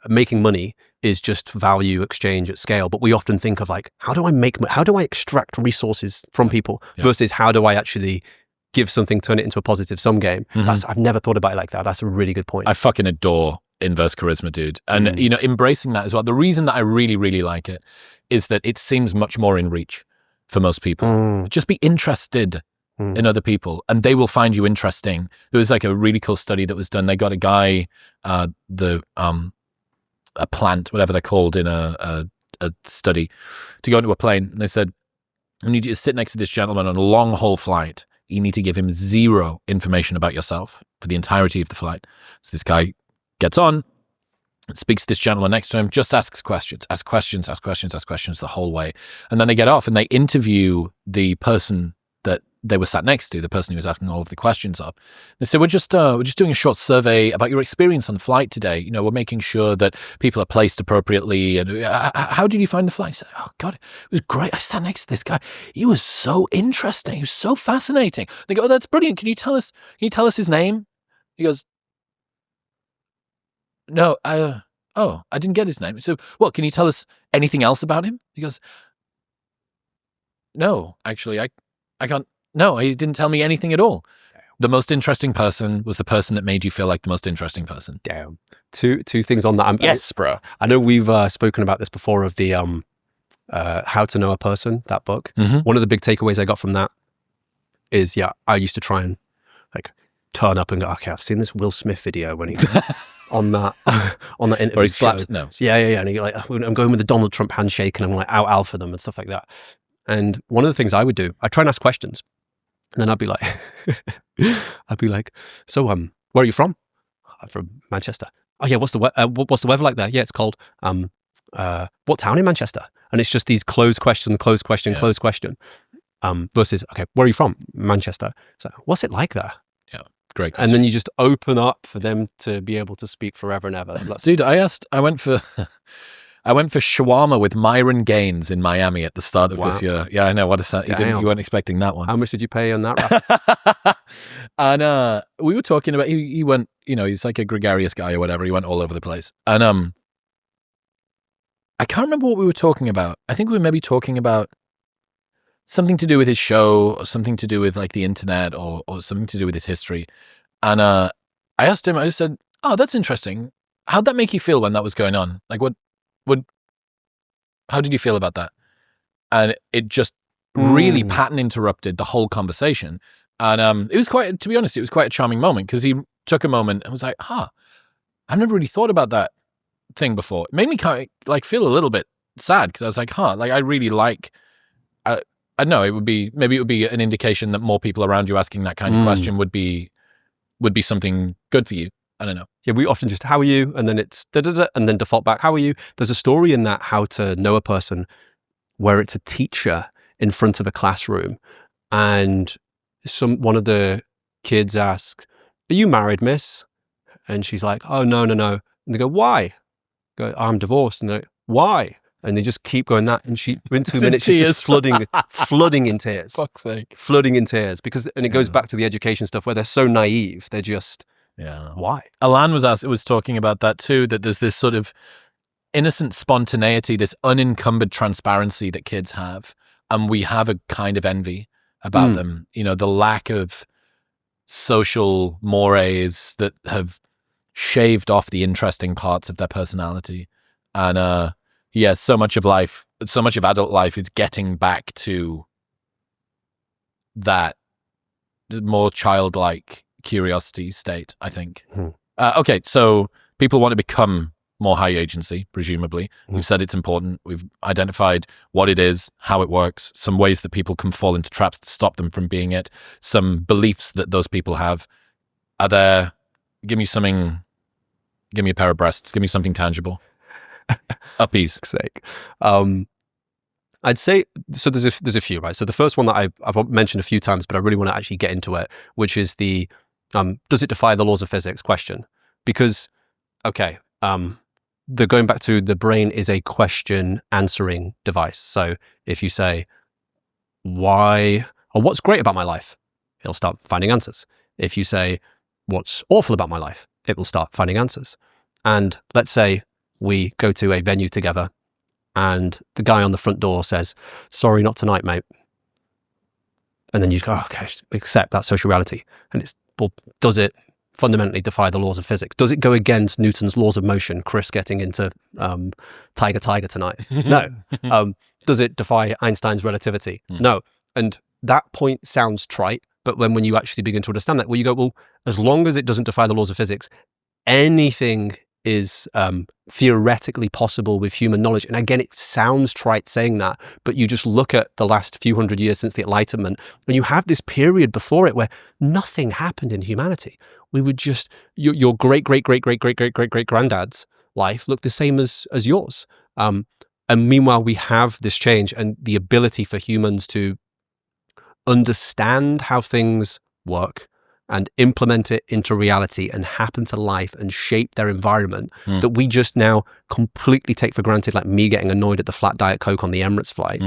making money is just value exchange at scale. But we often think of how do I extract resources from people versus how do I actually give something, turn it into a positive sum game. Mm-hmm. I've never thought about it like that. That's a really good point. I fucking adore inverse charisma, dude. And, embracing that as well. The reason that I really, really like it is that it seems much more in reach for most people. Just be interested in other people, and they will find you interesting. There was a really cool study that was done. They got a guy, a plant, whatever they're called, in a study, to go into a plane. And they said, I need you to sit next to this gentleman on a long haul flight. You need to give him zero information about yourself for the entirety of the flight. So this guy gets on, speaks to this gentleman next to him, just asks questions the whole way. And then they get off and they interview the person that they were sat next to, the person who was asking all of the questions of. They said, we're just doing a short survey about your experience on the flight today. We're making sure that people are placed appropriately. And how did you find the flight? He said, oh God, it was great. I sat next to this guy. He was so interesting. He was so fascinating. They go, oh, that's brilliant. Can you tell us his name? He goes, no, I didn't get his name. So, well, can you tell us anything else about him? He goes, no, actually, I can't. No, he didn't tell me anything at all. Damn. The most interesting person was the person that made you feel like the most interesting person. Damn. Two things on that. Yes, bro. I know we've spoken about this before of the How to Know a Person, that book. Mm-hmm. One of the big takeaways I got from that is, I used to try and turn up and go, okay, I've seen this Will Smith video when he on that interview. Or he slapped, no. Yeah. And he I'm going with the Donald Trump handshake and I'm out alpha them and stuff like that. And one of the things I would do, I try and ask questions. And then I'd be like, so, where are you from? I'm from Manchester. oh yeah, what's the weather like there? Yeah, it's cold. What town in Manchester? And it's just these closed question, closed question, closed question. Versus, okay, where are you from? Manchester. So what's it like there? Yeah, great question. And then you just open up for them to be able to speak forever and ever. So Dude, I went for shawarma with Myron Gaines in Miami at the start of this year. Yeah, I know. What a sound. You weren't expecting that one. How much did you pay on that wrap? And we were talking about, he went, he's like a gregarious guy or whatever. He went all over the place. And I can't remember what we were talking about. I think we were maybe talking about something to do with his show, or something to do with like the internet, or something to do with his history. And I asked him, I just said, oh, that's interesting. How'd that make you feel when that was going on? Like how did you feel about that? And it just really pattern interrupted the whole conversation. And it was to be honest, it was quite a charming moment, because he took a moment and was like, I've never really thought about that thing before. It made me kind of like feel a little bit sad, because I was like, like I really like, I don't know, maybe it would be an indication that more people around you asking that kind of question would be something good for you. I don't know. Yeah, we often just, how are you? And then it's da-da-da, and then default back, how are you? There's a story in that, How to Know a Person, where it's a teacher in front of a classroom, and one of the kids asks, are you married, miss? And she's like, oh, no. And they go, why? Go, I'm divorced. And they're like, why? And they just keep going that. And within 2 minutes, she's just flooding in tears. Fuck's sake. Flooding in tears. And it goes back to the education stuff, where they're so naive. They're just, why? Alan was talking about that too, that there's this sort of innocent spontaneity, this unencumbered transparency that kids have. And we have a kind of envy about them. The lack of social mores that have shaved off the interesting parts of their personality. And so much of adult life is getting back to that more childlike curiosity state, I think. Okay, so people want to become more high agency, presumably. We've said it's important. We've identified what it is, how it works, some ways that people can fall into traps to stop them from being it, some beliefs that those people have. Give me a pair of breasts, give me something tangible. Uppies. Sake. I'd say, so there's a few, right? So the first one that I've mentioned a few times, but I really want to actually get into it, which is the, does it defy the laws of physics question? Because, okay, the going back to the brain is a question answering device. So if you say, why, or what's great about my life, it'll start finding answers. If you say, what's awful about my life, it will start finding answers. And let's say we go to a venue together and the guy on the front door says, sorry, not tonight, mate. And then you go, okay, accept that social reality. And does it fundamentally defy the laws of physics? Does it go against Newton's laws of motion? Chris getting into Tiger tonight. No. Does it defy Einstein's relativity? No. And that point sounds trite, but when you actually begin to understand that, well, you go, well, as long as it doesn't defy the laws of physics, anything is theoretically possible with human knowledge. And again, it sounds trite saying that, but you just look at the last few hundred years since the Enlightenment, and you have this period before it where nothing happened in humanity. We would just, your great granddad's life looked the same as yours. And meanwhile, we have this change and the ability for humans to understand how things work and implement it into reality and happen to life and shape their environment that we just now completely take for granted, like me getting annoyed at the flat Diet Coke on the Emirates flight,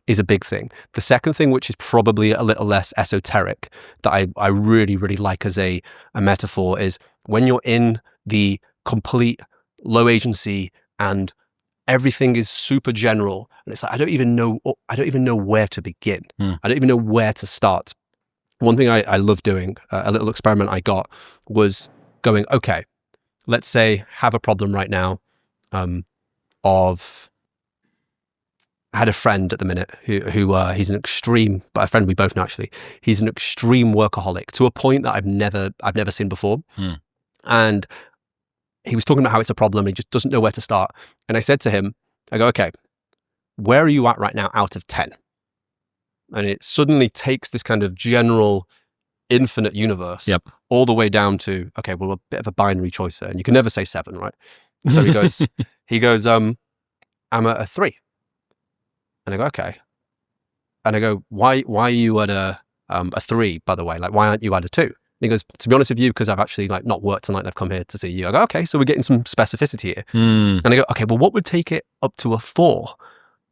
is a big thing. The second thing, which is probably a little less esoteric, that I really, really like as a metaphor, is when you're in the complete low agency and everything is super general, and it's like, I don't even know where to begin. I don't even know where to start. One thing I love doing, a little experiment I got, was going, okay, let's say have a problem right now I had a friend at the minute who he's an extreme, but a friend we both know actually, he's an extreme workaholic to a point that I've never seen before. And he was talking about how it's a problem. He just doesn't know where to start. And I said to him, I go, okay, where are you at right now out of 10? And it suddenly takes this kind of general infinite universe, Yep. all the way down to, okay, well, a bit of a binary choice there, and you can never say 7, right? So he goes, I'm at a 3. And I go, okay. And I go, why are you at a 3, by the way? Like, why aren't you at a 2? And he goes, to be honest with you, because I've actually like not worked tonight and I've come here to see you. I go, okay, so we're getting some specificity here. And I go, okay, well, what would take it up to a 4?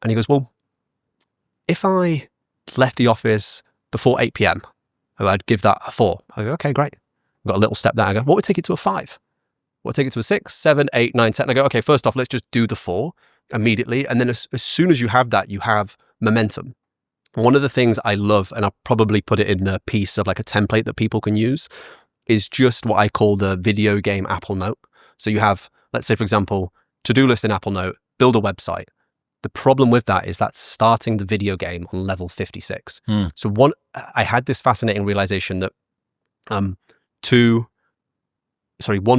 And he goes, well, if I left the office before 8 p.m., I'd give that a 4. I go, okay, great. I've got a little step there. I go, what would take it to a 5? What would take it to a 6, 7, 8, 9, 10? And I go, okay, first off, let's just do the 4 immediately. And then as soon as you have that, you have momentum. One of the things I love, and I'll probably put it in a piece of like a template that people can use, is just what I call the video game Apple Note. So you have, let's say, for example, to-do list in Apple Note, build a website. The problem with that is that's starting the video game on level 56. So I had this fascinating realization that one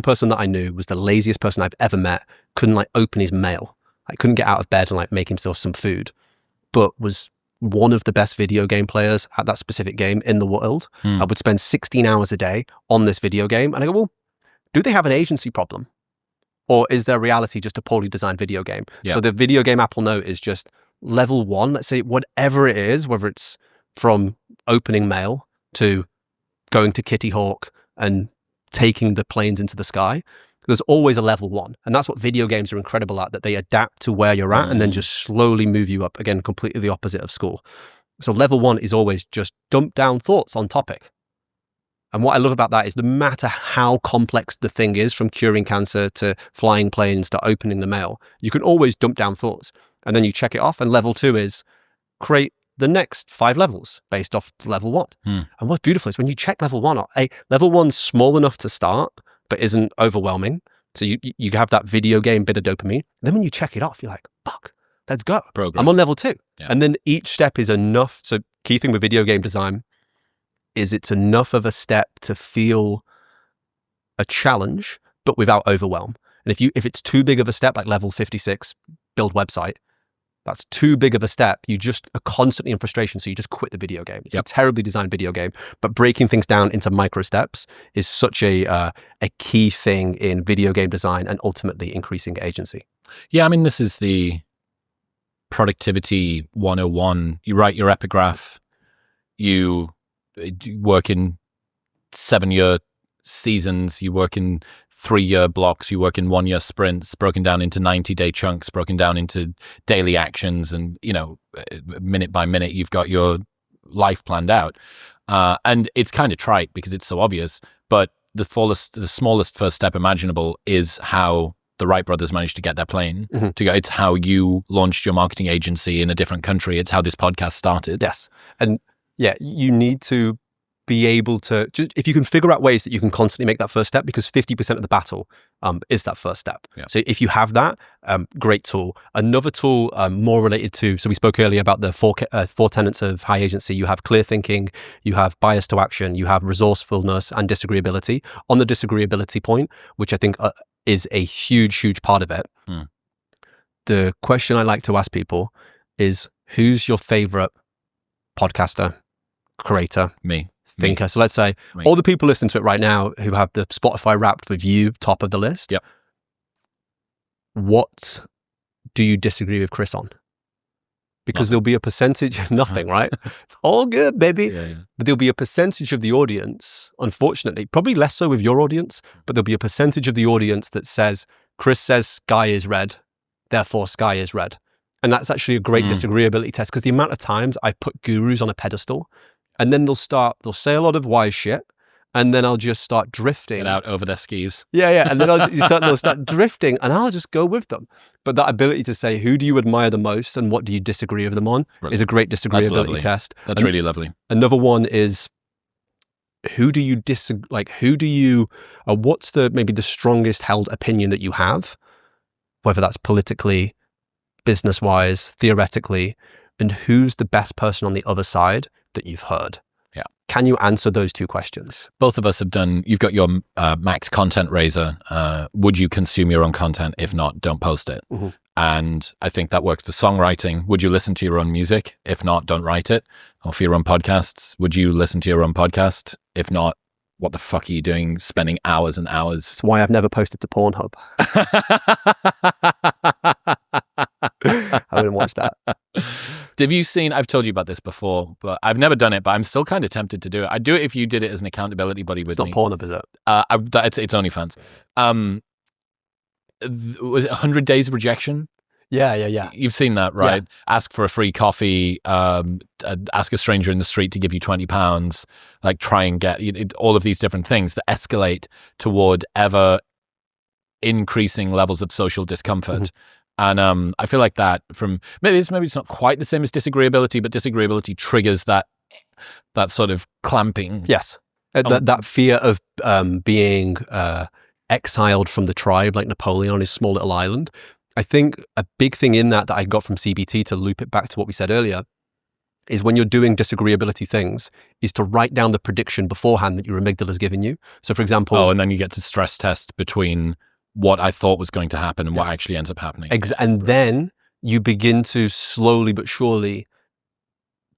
person that I knew was the laziest person I've ever met, couldn't like open his mail. I couldn't get out of bed and like make himself some food, but was one of the best video game players at that specific game in the world. I would spend 16 hours a day on this video game. And I go, well, do they have an agency problem? Or is their reality just a poorly designed video game? Yeah. So the video game Apple Note is just level 1, let's say whatever it is, whether it's from opening mail to going to Kitty Hawk and taking the planes into the sky. There's always a level 1. And that's what video games are incredible at, that they adapt to where you're at and then just slowly move you up. Again, completely the opposite of school. So level 1 is always just dump down thoughts on topic. And what I love about that is no matter how complex the thing is, from curing cancer to flying planes to opening the mail, you can always dump down thoughts. And then you check it off. And level 2 is create the next 5 levels based off level 1. And what's beautiful is when you check level 1, level 1's small enough to start, but isn't overwhelming. So you have that video game bit of dopamine. And then when you check it off, you're like, fuck, let's go. Progress. I'm on level 2. Yeah. And then each step is enough. So key thing with video game design is it's enough of a step to feel a challenge, but without overwhelm. And if it's too big of a step, like level 56, build website, that's too big of a step. You just are constantly in frustration, so you just quit the video game. It's a terribly designed video game, but breaking things down into micro steps is such a key thing in video game design and ultimately increasing agency. Yeah, I mean, this is the productivity 101. You write your epigraph, you work in 7-year seasons, you work in 3-year blocks, you work in 1-year sprints, broken down into 90-day chunks, broken down into daily actions, and minute by minute you've got your life planned out. And it's kind of trite because it's so obvious, but the smallest first step imaginable is how the Wright brothers managed to get their plane to go. It's how you launched your marketing agency in a different country. It's how this podcast started. Yes. And yeah, you need to be able to, if you can figure out ways that you can constantly make that first step, because 50% of the battle is that first step. Yeah. So if you have that, great tool. Another tool more related to, so we spoke earlier about the four tenets of high agency. You have clear thinking, you have bias to action, you have resourcefulness and disagreeability. On the disagreeability point, which I think is a huge, huge part of it, the question I like to ask people is, who's your favorite podcaster, creator? Me. Thinker. So let's say all the people listening to it right now who have the Spotify Wrapped with you top of the list. Yep. What do you disagree with Chris on? Because there'll be a percentage, nothing, right? It's all good, baby. Yeah. But there'll be a percentage of the audience, unfortunately, probably less so with your audience, but there'll be a percentage of the audience that says, Chris says sky is red, therefore sky is red. And that's actually a great disagreeability test, because the amount of times I've put gurus on a pedestal, and then they'll say a lot of wise shit, and then I'll just start drifting. Get out over their skis. Yeah. And then they'll start drifting, and I'll just go with them. But that ability to say, who do you admire the most and what do you disagree with them on is a great disagreeability test. That's really lovely. Another one is, what's maybe the strongest held opinion that you have, whether that's politically, business-wise, theoretically, and who's the best person on the other side that you've heard? Yeah. Can you answer those two questions? Both of us have done, you've got your Mack's content razor. Would you consume your own content? If not, don't post it. And I think that works for songwriting. Would you listen to your own music? If not, don't write it. Or for your own podcasts, would you listen to your own podcast? If not, what the fuck are you doing spending hours and hours? That's why I've never posted to Pornhub. I wouldn't watch that. Have you seen, I've told you about this before, but I've never done it, but I'm still kind of tempted to do it. I'd do it if you did it as an accountability buddy with me. It's not Pornhub, is it? It's OnlyFans. Was it 100 Days of Rejection? Yeah. You've seen that, right? Yeah. Ask for a free coffee, ask a stranger in the street to give you £20, like try and get all of these different things that escalate toward ever increasing levels of social discomfort. Mm-hmm. And I feel like that from maybe it's not quite the same as disagreeability, but disagreeability triggers that sort of clamping. Yes. That fear of being exiled from the tribe, like Napoleon on his small little island. I think a big thing in that I got from CBT, to loop it back to what we said earlier, is when you're doing disagreeability things, is to write down the prediction beforehand that your amygdala's given you. So for example... Oh, and then you get to stress test between what I thought was going to happen and what actually ends up happening. And then you begin to slowly but surely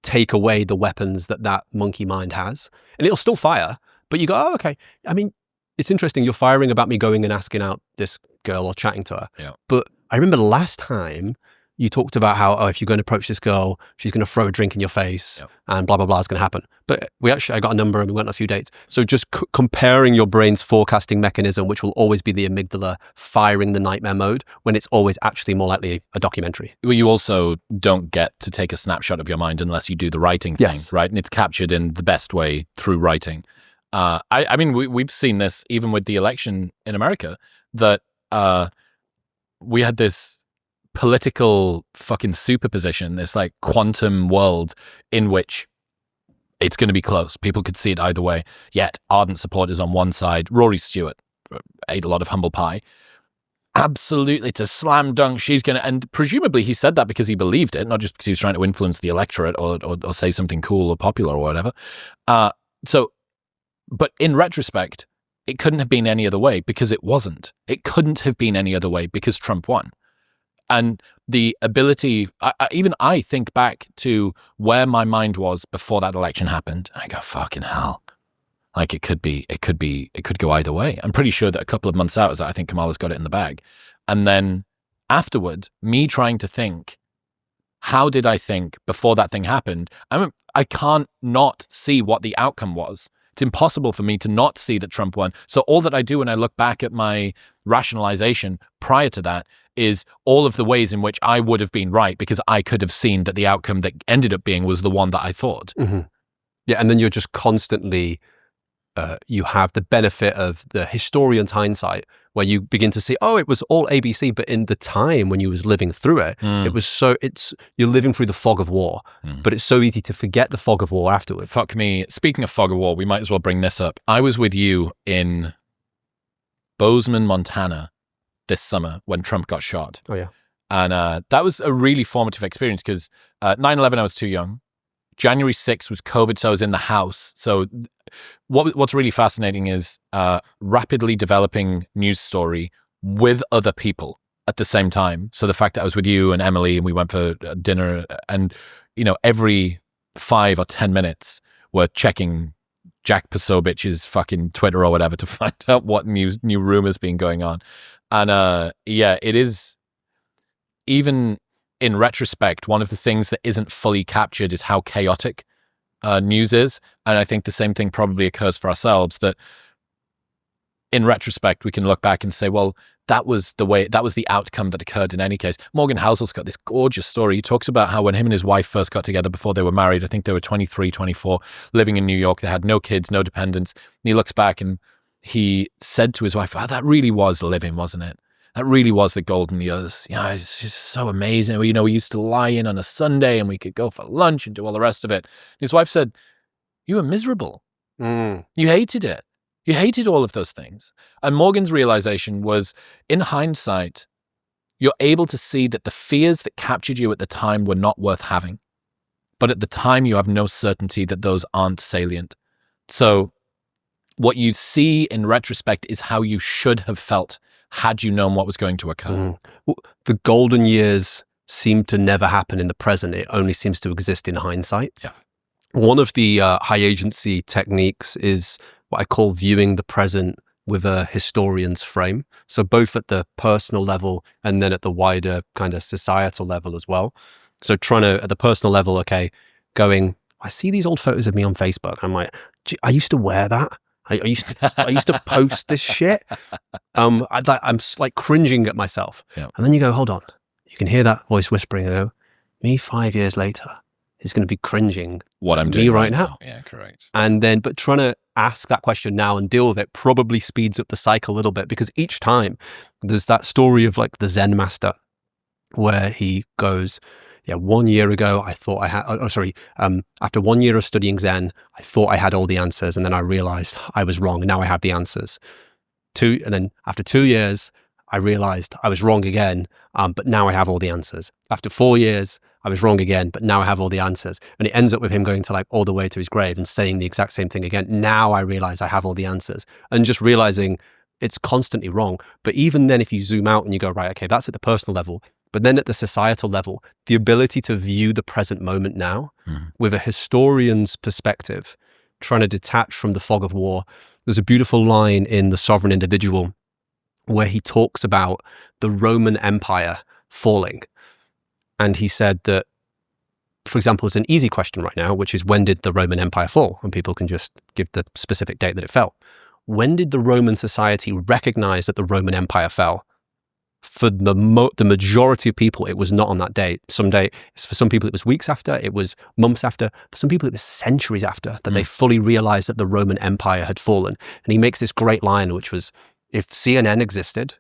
take away the weapons that monkey mind has. And it'll still fire, but you go, oh, okay. I mean, it's interesting. You're firing about me going and asking out this girl or chatting to her. Yeah. But I remember last time you talked about how, if you're going to approach this girl, she's going to throw a drink in your face and blah, blah, blah is going to happen. But I got a number and we went on a few dates. So just comparing your brain's forecasting mechanism, which will always be the amygdala firing the nightmare mode, when it's always actually more likely a documentary. Well, you also don't get to take a snapshot of your mind unless you do the writing thing, right? And it's captured in the best way through writing. I mean, we've seen this even with the election in America, that we had this political fucking superposition, this like quantum world in which it's going to be close. People could see it either way. Yet ardent supporters on one side. Rory Stewart ate a lot of humble pie. Absolutely, to slam dunk, she's going to, and presumably he said that because he believed it, not just because he was trying to influence the electorate or say something cool or popular or whatever. But in retrospect, it couldn't have been any other way because it wasn't. It couldn't have been any other way because Trump won. And the ability, even I think back to where my mind was before that election happened. I go, fucking hell. Like it could go either way. I'm pretty sure that a couple of months out, I think Kamala's got it in the bag. And then afterward, me trying to think, how did I think before that thing happened? I can't not see what the outcome was. It's impossible for me to not see that Trump won. So all that I do when I look back at my rationalization prior to that is all of the ways in which I would have been right because I could have seen that the outcome that ended up being was the one that I thought. Mm-hmm. Yeah, and then you're just constantly, you have the benefit of the historian's hindsight where you begin to see, it was all ABC, but in the time when you was living through it, it was you're living through the fog of war, but it's so easy to forget the fog of war afterwards. Fuck me. Speaking of fog of war, we might as well bring this up. I was with you in Bozeman, Montana this summer when Trump got shot. Oh, yeah. And that was a really formative experience because 9/11, I was too young. January 6th was COVID, so I was in the house. So what's really fascinating is rapidly developing news story with other people at the same time. So the fact that I was with you and Emily and we went for dinner and, every 5 or 10 minutes we're checking Jack Posobich's fucking Twitter or whatever to find out what new rumors been going on. And it is, even in retrospect, one of the things that isn't fully captured is how chaotic news is. And I think the same thing probably occurs for ourselves, that in retrospect, we can look back and say, well, that was the outcome that occurred in any case. Morgan Housel's got this gorgeous story. He talks about how when him and his wife first got together before they were married, I think they were 23, 24, living in New York. They had no kids, no dependents. And he looks back and he said to his wife, that really was living, wasn't it? That really was the golden years. It's just so amazing. We used to lie in on a Sunday and we could go for lunch and do all the rest of it. His wife said, you were miserable. You hated it. You hated all of those things. And Morgan's realization was, in hindsight, you're able to see that the fears that captured you at the time were not worth having. But at the time, you have no certainty that those aren't salient. So what you see in retrospect is how you should have felt had you known what was going to occur? Well, the golden years seem to never happen in the present. It only seems to exist in hindsight. Yeah. One of the high agency techniques is what I call viewing the present with a historian's frame. So both at the personal level and then at the wider kind of societal level as well. So trying to, at the personal level, okay, going, I see these old photos of me on Facebook. I'm like, gee, I used to wear that. I used to post this shit. I'm like cringing at myself. Yeah. And then you go, hold on. You can hear that voice whispering, and go, me 5 years later is going to be cringing What I'm me doing right now. Yeah, correct. And then, but trying to ask that question now and deal with it probably speeds up the cycle a little bit, because each time there's that story of like the Zen master where he goes, yeah, 1 year ago, I thought I had, after 1 year of studying Zen, I thought I had all the answers. And then I realized I was wrong. Now I have the answers. And then after 2 years, I realized I was wrong again. But now I have all the answers. After 4 years, I was wrong again, but now I have all the answers. And it ends up with him going to like all the way to his grave and saying the exact same thing again. Now I realize I have all the answers, and just realizing it's constantly wrong. But even then, if you zoom out and you go, right, okay, that's at the personal level. But then at the societal level, the ability to view the present moment now with a historian's perspective, trying to detach from the fog of war. There's a beautiful line in The Sovereign Individual where he talks about the Roman Empire falling. And he said that, for example, it's an easy question right now, which is, when did the Roman Empire fall? And people can just give the specific date that it fell. When did the Roman society recognize that the Roman Empire fell? For the majority of people, it was not on that date. For some people, it was weeks after, it was months after. For some people, it was centuries after that they fully realized that the Roman Empire had fallen. And he makes this great line, which was, if CNN existed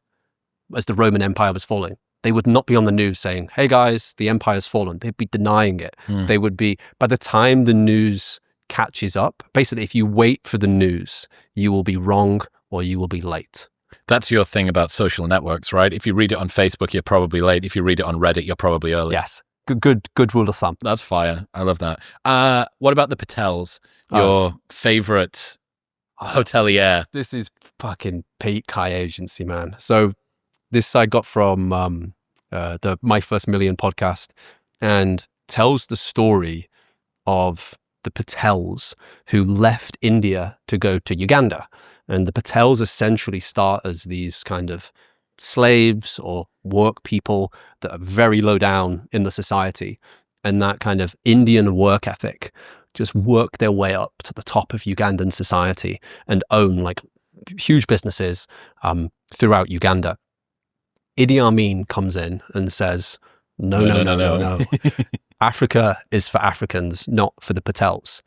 as the Roman Empire was falling, they would not be on the news saying, hey guys, the empire's fallen. They'd be denying it. They would be, by the time the news catches up, basically, if you wait for the news, you will be wrong or you will be late. That's your thing about social networks, right? If you read it on Facebook, you're probably late. If you read it on Reddit, you're probably early. Yes. Good rule of thumb. That's fire. I love that. What about the Patels? Your favorite hotelier? This is fucking peak high agency, man. So this I got from the My First Million podcast, and tells the story of the Patels who left India to go to Uganda. And the Patels essentially start as these kind of slaves or work people that are very low down in the society. And that kind of Indian work ethic just work their way up to the top of Ugandan society and own like huge businesses throughout Uganda. Idi Amin comes in and says, no. Africa is for Africans, not for the Patels.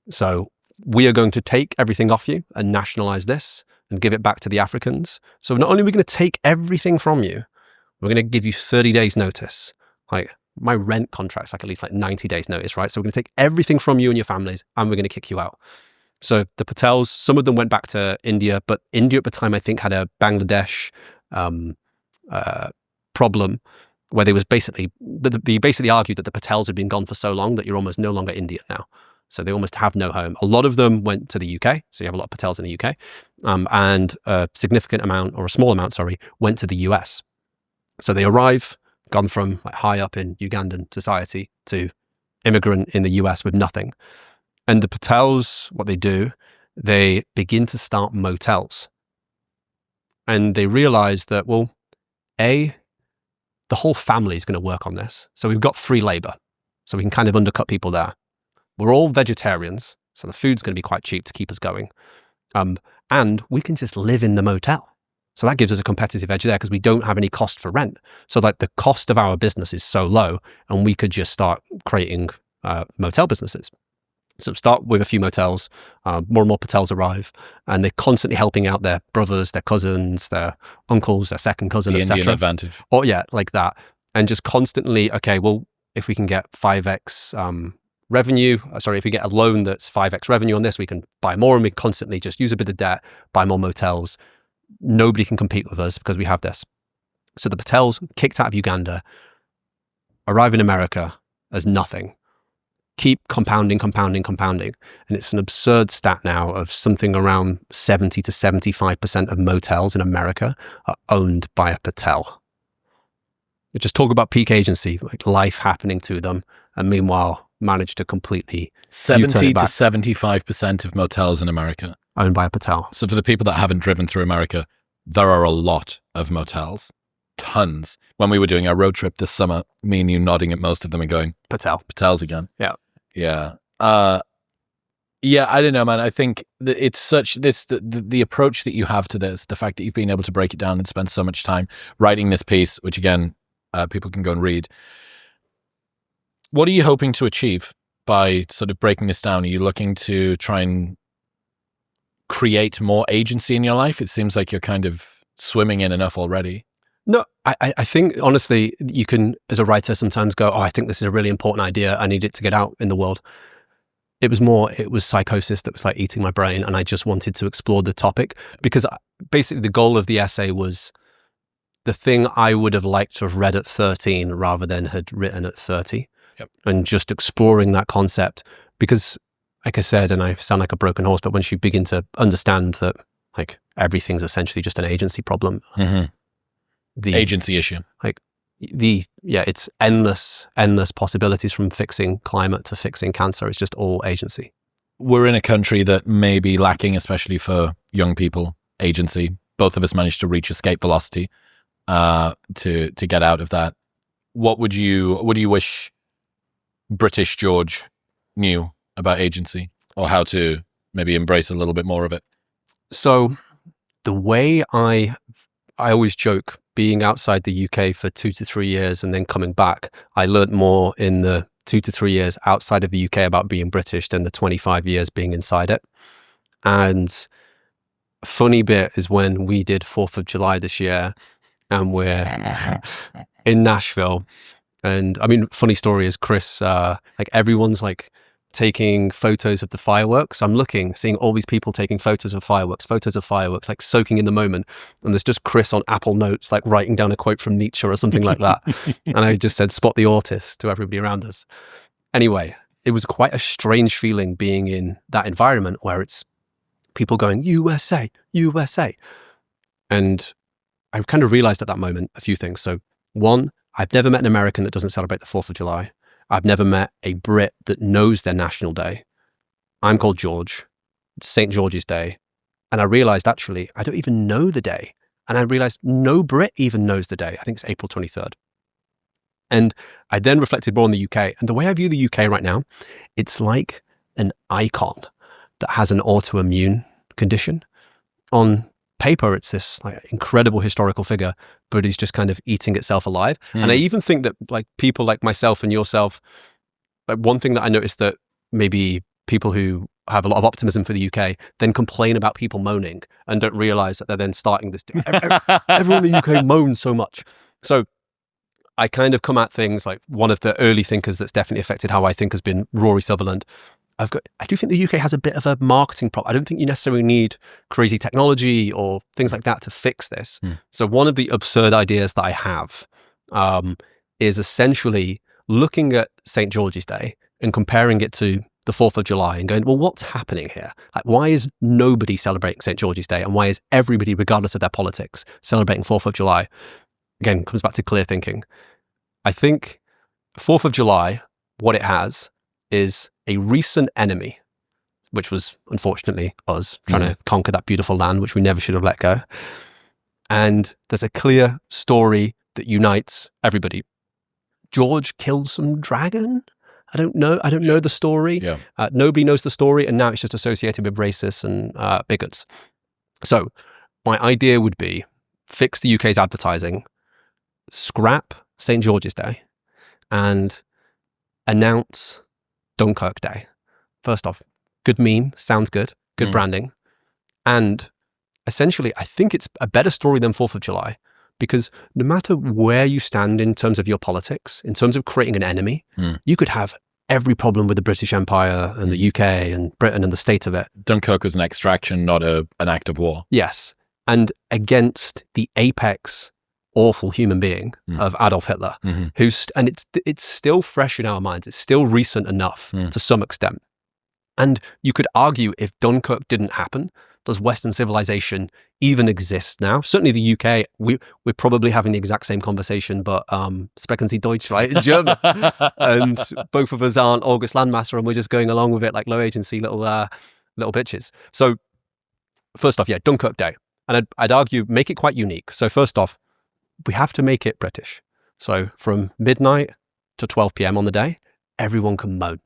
So we are going to take everything off you and nationalize this and give it back to the Africans. So not only are we going to take everything from you, we're going to give you 30 days notice. Like my rent contract's like at least like 90 days notice, right? So we're going to take everything from you and your families, and we're going to kick you out. So the Patels, some of them went back to India, but India at the time, I think, had a Bangladesh problem where they basically argued that the Patels had been gone for so long that you're almost no longer Indian now. So they almost have no home. A lot of them went to the UK. So you have a lot of Patels in the UK. And a significant amount, or a small amount, went to the US. So they arrive, gone from like high up in Ugandan society to immigrant in the US with nothing. And the Patels, what they do, they begin to start motels. And they realize that, well, the whole family is going to work on this. So we've got free labor. So we can kind of undercut people there. We're all vegetarians, so the food's going to be quite cheap to keep us going. And we can just live in the motel. So that gives us a competitive edge there because we don't have any cost for rent. So like the cost of our business is so low, and we could just start creating motel businesses. So start with a few motels, more and more Patels arrive, and they're constantly helping out their brothers, their cousins, their uncles, their second cousin, The etc. Indian advantage. Or yeah, like that. And just constantly, okay, well, if we can get 5x revenue, if we get a loan that's 5x revenue on this, we can buy more, and we constantly just use a bit of debt, buy more motels. Nobody can compete with us because we have this. So the Patels, kicked out of Uganda, arrive in America as nothing, keep compounding. And it's an absurd stat now of something around 70 to 75% of motels in America are owned by a Patel. Just talk about peak agency, like life happening to them, and meanwhile manage to completely 70 to 75% of motels in America owned by a Patel. So for the people that haven't driven through America, there are a lot of motels. Tons. When we were doing our road trip this summer, me and you nodding at most of them and going, Patels again. Yeah. Yeah. Yeah, I don't know, man. I think that it's such the approach that you have to this, the fact that you've been able to break it down and spend so much time writing this piece, which again, people can go and read. What are you hoping to achieve by sort of breaking this down? Are you looking to try and create more agency in your life? It seems like you're kind of swimming in enough already. No, I think, honestly, you can, as a writer, sometimes go, I think this is a really important idea. I need it to get out in the world. It was psychosis that was like eating my brain, and I just wanted to explore the topic because basically the goal of the essay was the thing I would have liked to have read at 13 rather than had written at 30. Yep. And just exploring that concept because, like I said, and I sound like a broken horse, but once you begin to understand that like everything's essentially just an agency problem, the agency issue, like it's endless possibilities from fixing climate to fixing cancer. It's just all agency. We're in a country that may be lacking, especially for young people, agency. Both of us managed to reach escape velocity to get out of that. What do you wish British George knew about agency, or how to maybe embrace a little bit more of it? So the way I always joke, being outside the UK for 2 to 3 years and then coming back, I learned more in the 2 to 3 years outside of the UK about being British than the 25 years being inside it. And funny bit is when we did 4th of July this year and we're in Nashville. And I mean, funny story is Chris, like everyone's like taking photos of the fireworks. I'm seeing all these people taking photos of fireworks, like soaking in the moment. And there's just Chris on Apple Notes, like writing down a quote from Nietzsche or something like that. And I just said, spot the autist to everybody around us. Anyway, it was quite a strange feeling being in that environment where it's people going, USA, USA. And I kind of realized at that moment a few things. So one, I've never met an American that doesn't celebrate the 4th of July. I've never met a Brit that knows their national day. I'm called George. It's St. George's Day. And I realized, actually, I don't even know the day. And I realized no Brit even knows the day. I think it's April 23rd. And I then reflected more on the UK. And the way I view the UK right now, it's like an icon that has an autoimmune condition. On paper, it's this like incredible historical figure, but he's just kind of eating itself alive. And I even think that like people like myself and yourself, like one thing that I noticed that maybe people who have a lot of optimism for the UK then complain about people moaning and don't realize that they're then starting this. Everyone in the UK moans so much. So I kind of come at things like one of the early thinkers that's definitely affected how I think has been Rory Sutherland. I do think the UK has a bit of a marketing problem. I don't think you necessarily need crazy technology or things like that to fix this. So one of the absurd ideas that I have is essentially looking at St. George's Day and comparing it to the 4th of July and going, well, what's happening here? Like, why is nobody celebrating St. George's Day? And why is everybody, regardless of their politics, celebrating 4th of July? Again, comes back to clear thinking. I think 4th of July, what it has is a recent enemy, which was unfortunately us trying to conquer that beautiful land, which we never should have let go. And there's a clear story that unites everybody. George killed some dragon. I don't know the story. Yeah. Nobody knows the story. And now it's just associated with racists and bigots. So my idea would be fix the UK's advertising, scrap St. George's Day, and announce Dunkirk Day. First off, good meme, sounds good branding. And essentially, I think it's a better story than 4th of July because no matter where you stand in terms of your politics, in terms of creating an enemy, you could have every problem with the British Empire and the UK and Britain and the state of it. Dunkirk was an extraction, not an act of war. Yes. And against the apex awful human being of Adolf Hitler, and it's still fresh in our minds. It's still recent enough to some extent. And you could argue, if Dunkirk didn't happen, does Western civilization even exist now? Certainly the UK, we're probably having the exact same conversation, but sprechen Sie Deutsch, right? In German. And both of us aren't August Landmaster, and we're just going along with it like low agency little bitches. So first off, Dunkirk Day. And I'd argue, make it quite unique. So first off, we have to make it British. So from midnight to 12 p.m. on the day, everyone can moan.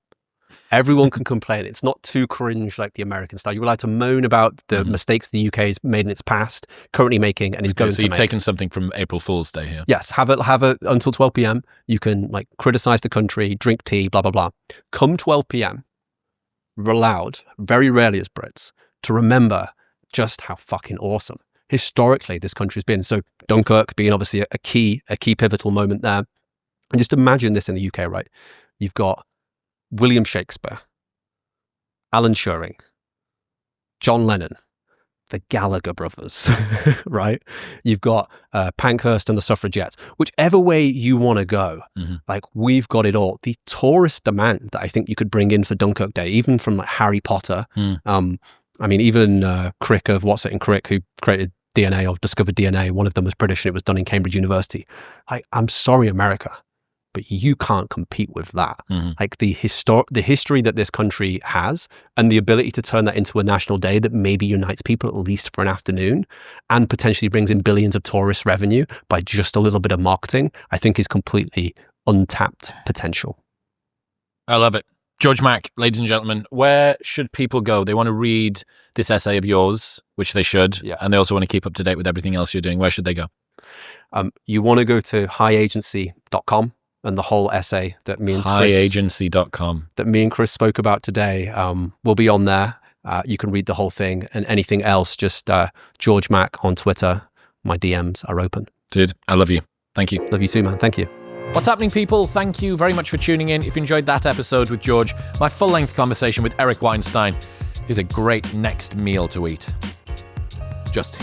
Everyone can complain. It's not too cringe like the American style. You're allowed to moan about the mistakes the UK has made in its past, currently making, and is going to make. So you've taken something from April Fool's Day here. Yes, have it until 12 p.m. You can like criticize the country, drink tea, blah, blah, blah. Come 12 p.m., we're allowed, very rarely as Brits, to remember just how fucking awesome historically this country's been. So Dunkirk being obviously a key pivotal moment there. And just imagine this in the UK, right? You've got William Shakespeare, Alan Turing, John Lennon, the Gallagher brothers, right? You've got Pankhurst and the suffragettes. Whichever way you want to go, like we've got it all. The tourist demand that I think you could bring in for Dunkirk Day, even from like Harry Potter. I mean, even Crick of What's It and Crick, who created DNA or discovered DNA, one of them was British and it was done in Cambridge University. I'm sorry, America, but you can't compete with that. Like the history that this country has and the ability to turn that into a national day that maybe unites people at least for an afternoon and potentially brings in billions of tourist revenue by just a little bit of marketing, I think is completely untapped potential. I love it. George Mack, ladies and gentlemen, where should people go? They want to read this essay of yours, which they should, and they also want to keep up to date with everything else you're doing. Where should they go? You want to go to highagency.com. And the whole essay that me and highagency.com that me and Chris spoke about today will be on there. You can read the whole thing, and anything else, just George Mack on Twitter. My DMs are open. Dude, I love you. Thank you. Love you too, man. Thank you. What's happening, people? Thank you very much for tuning in. If you enjoyed that episode with George, my full-length conversation with Eric Weinstein is a great next meal to eat. Just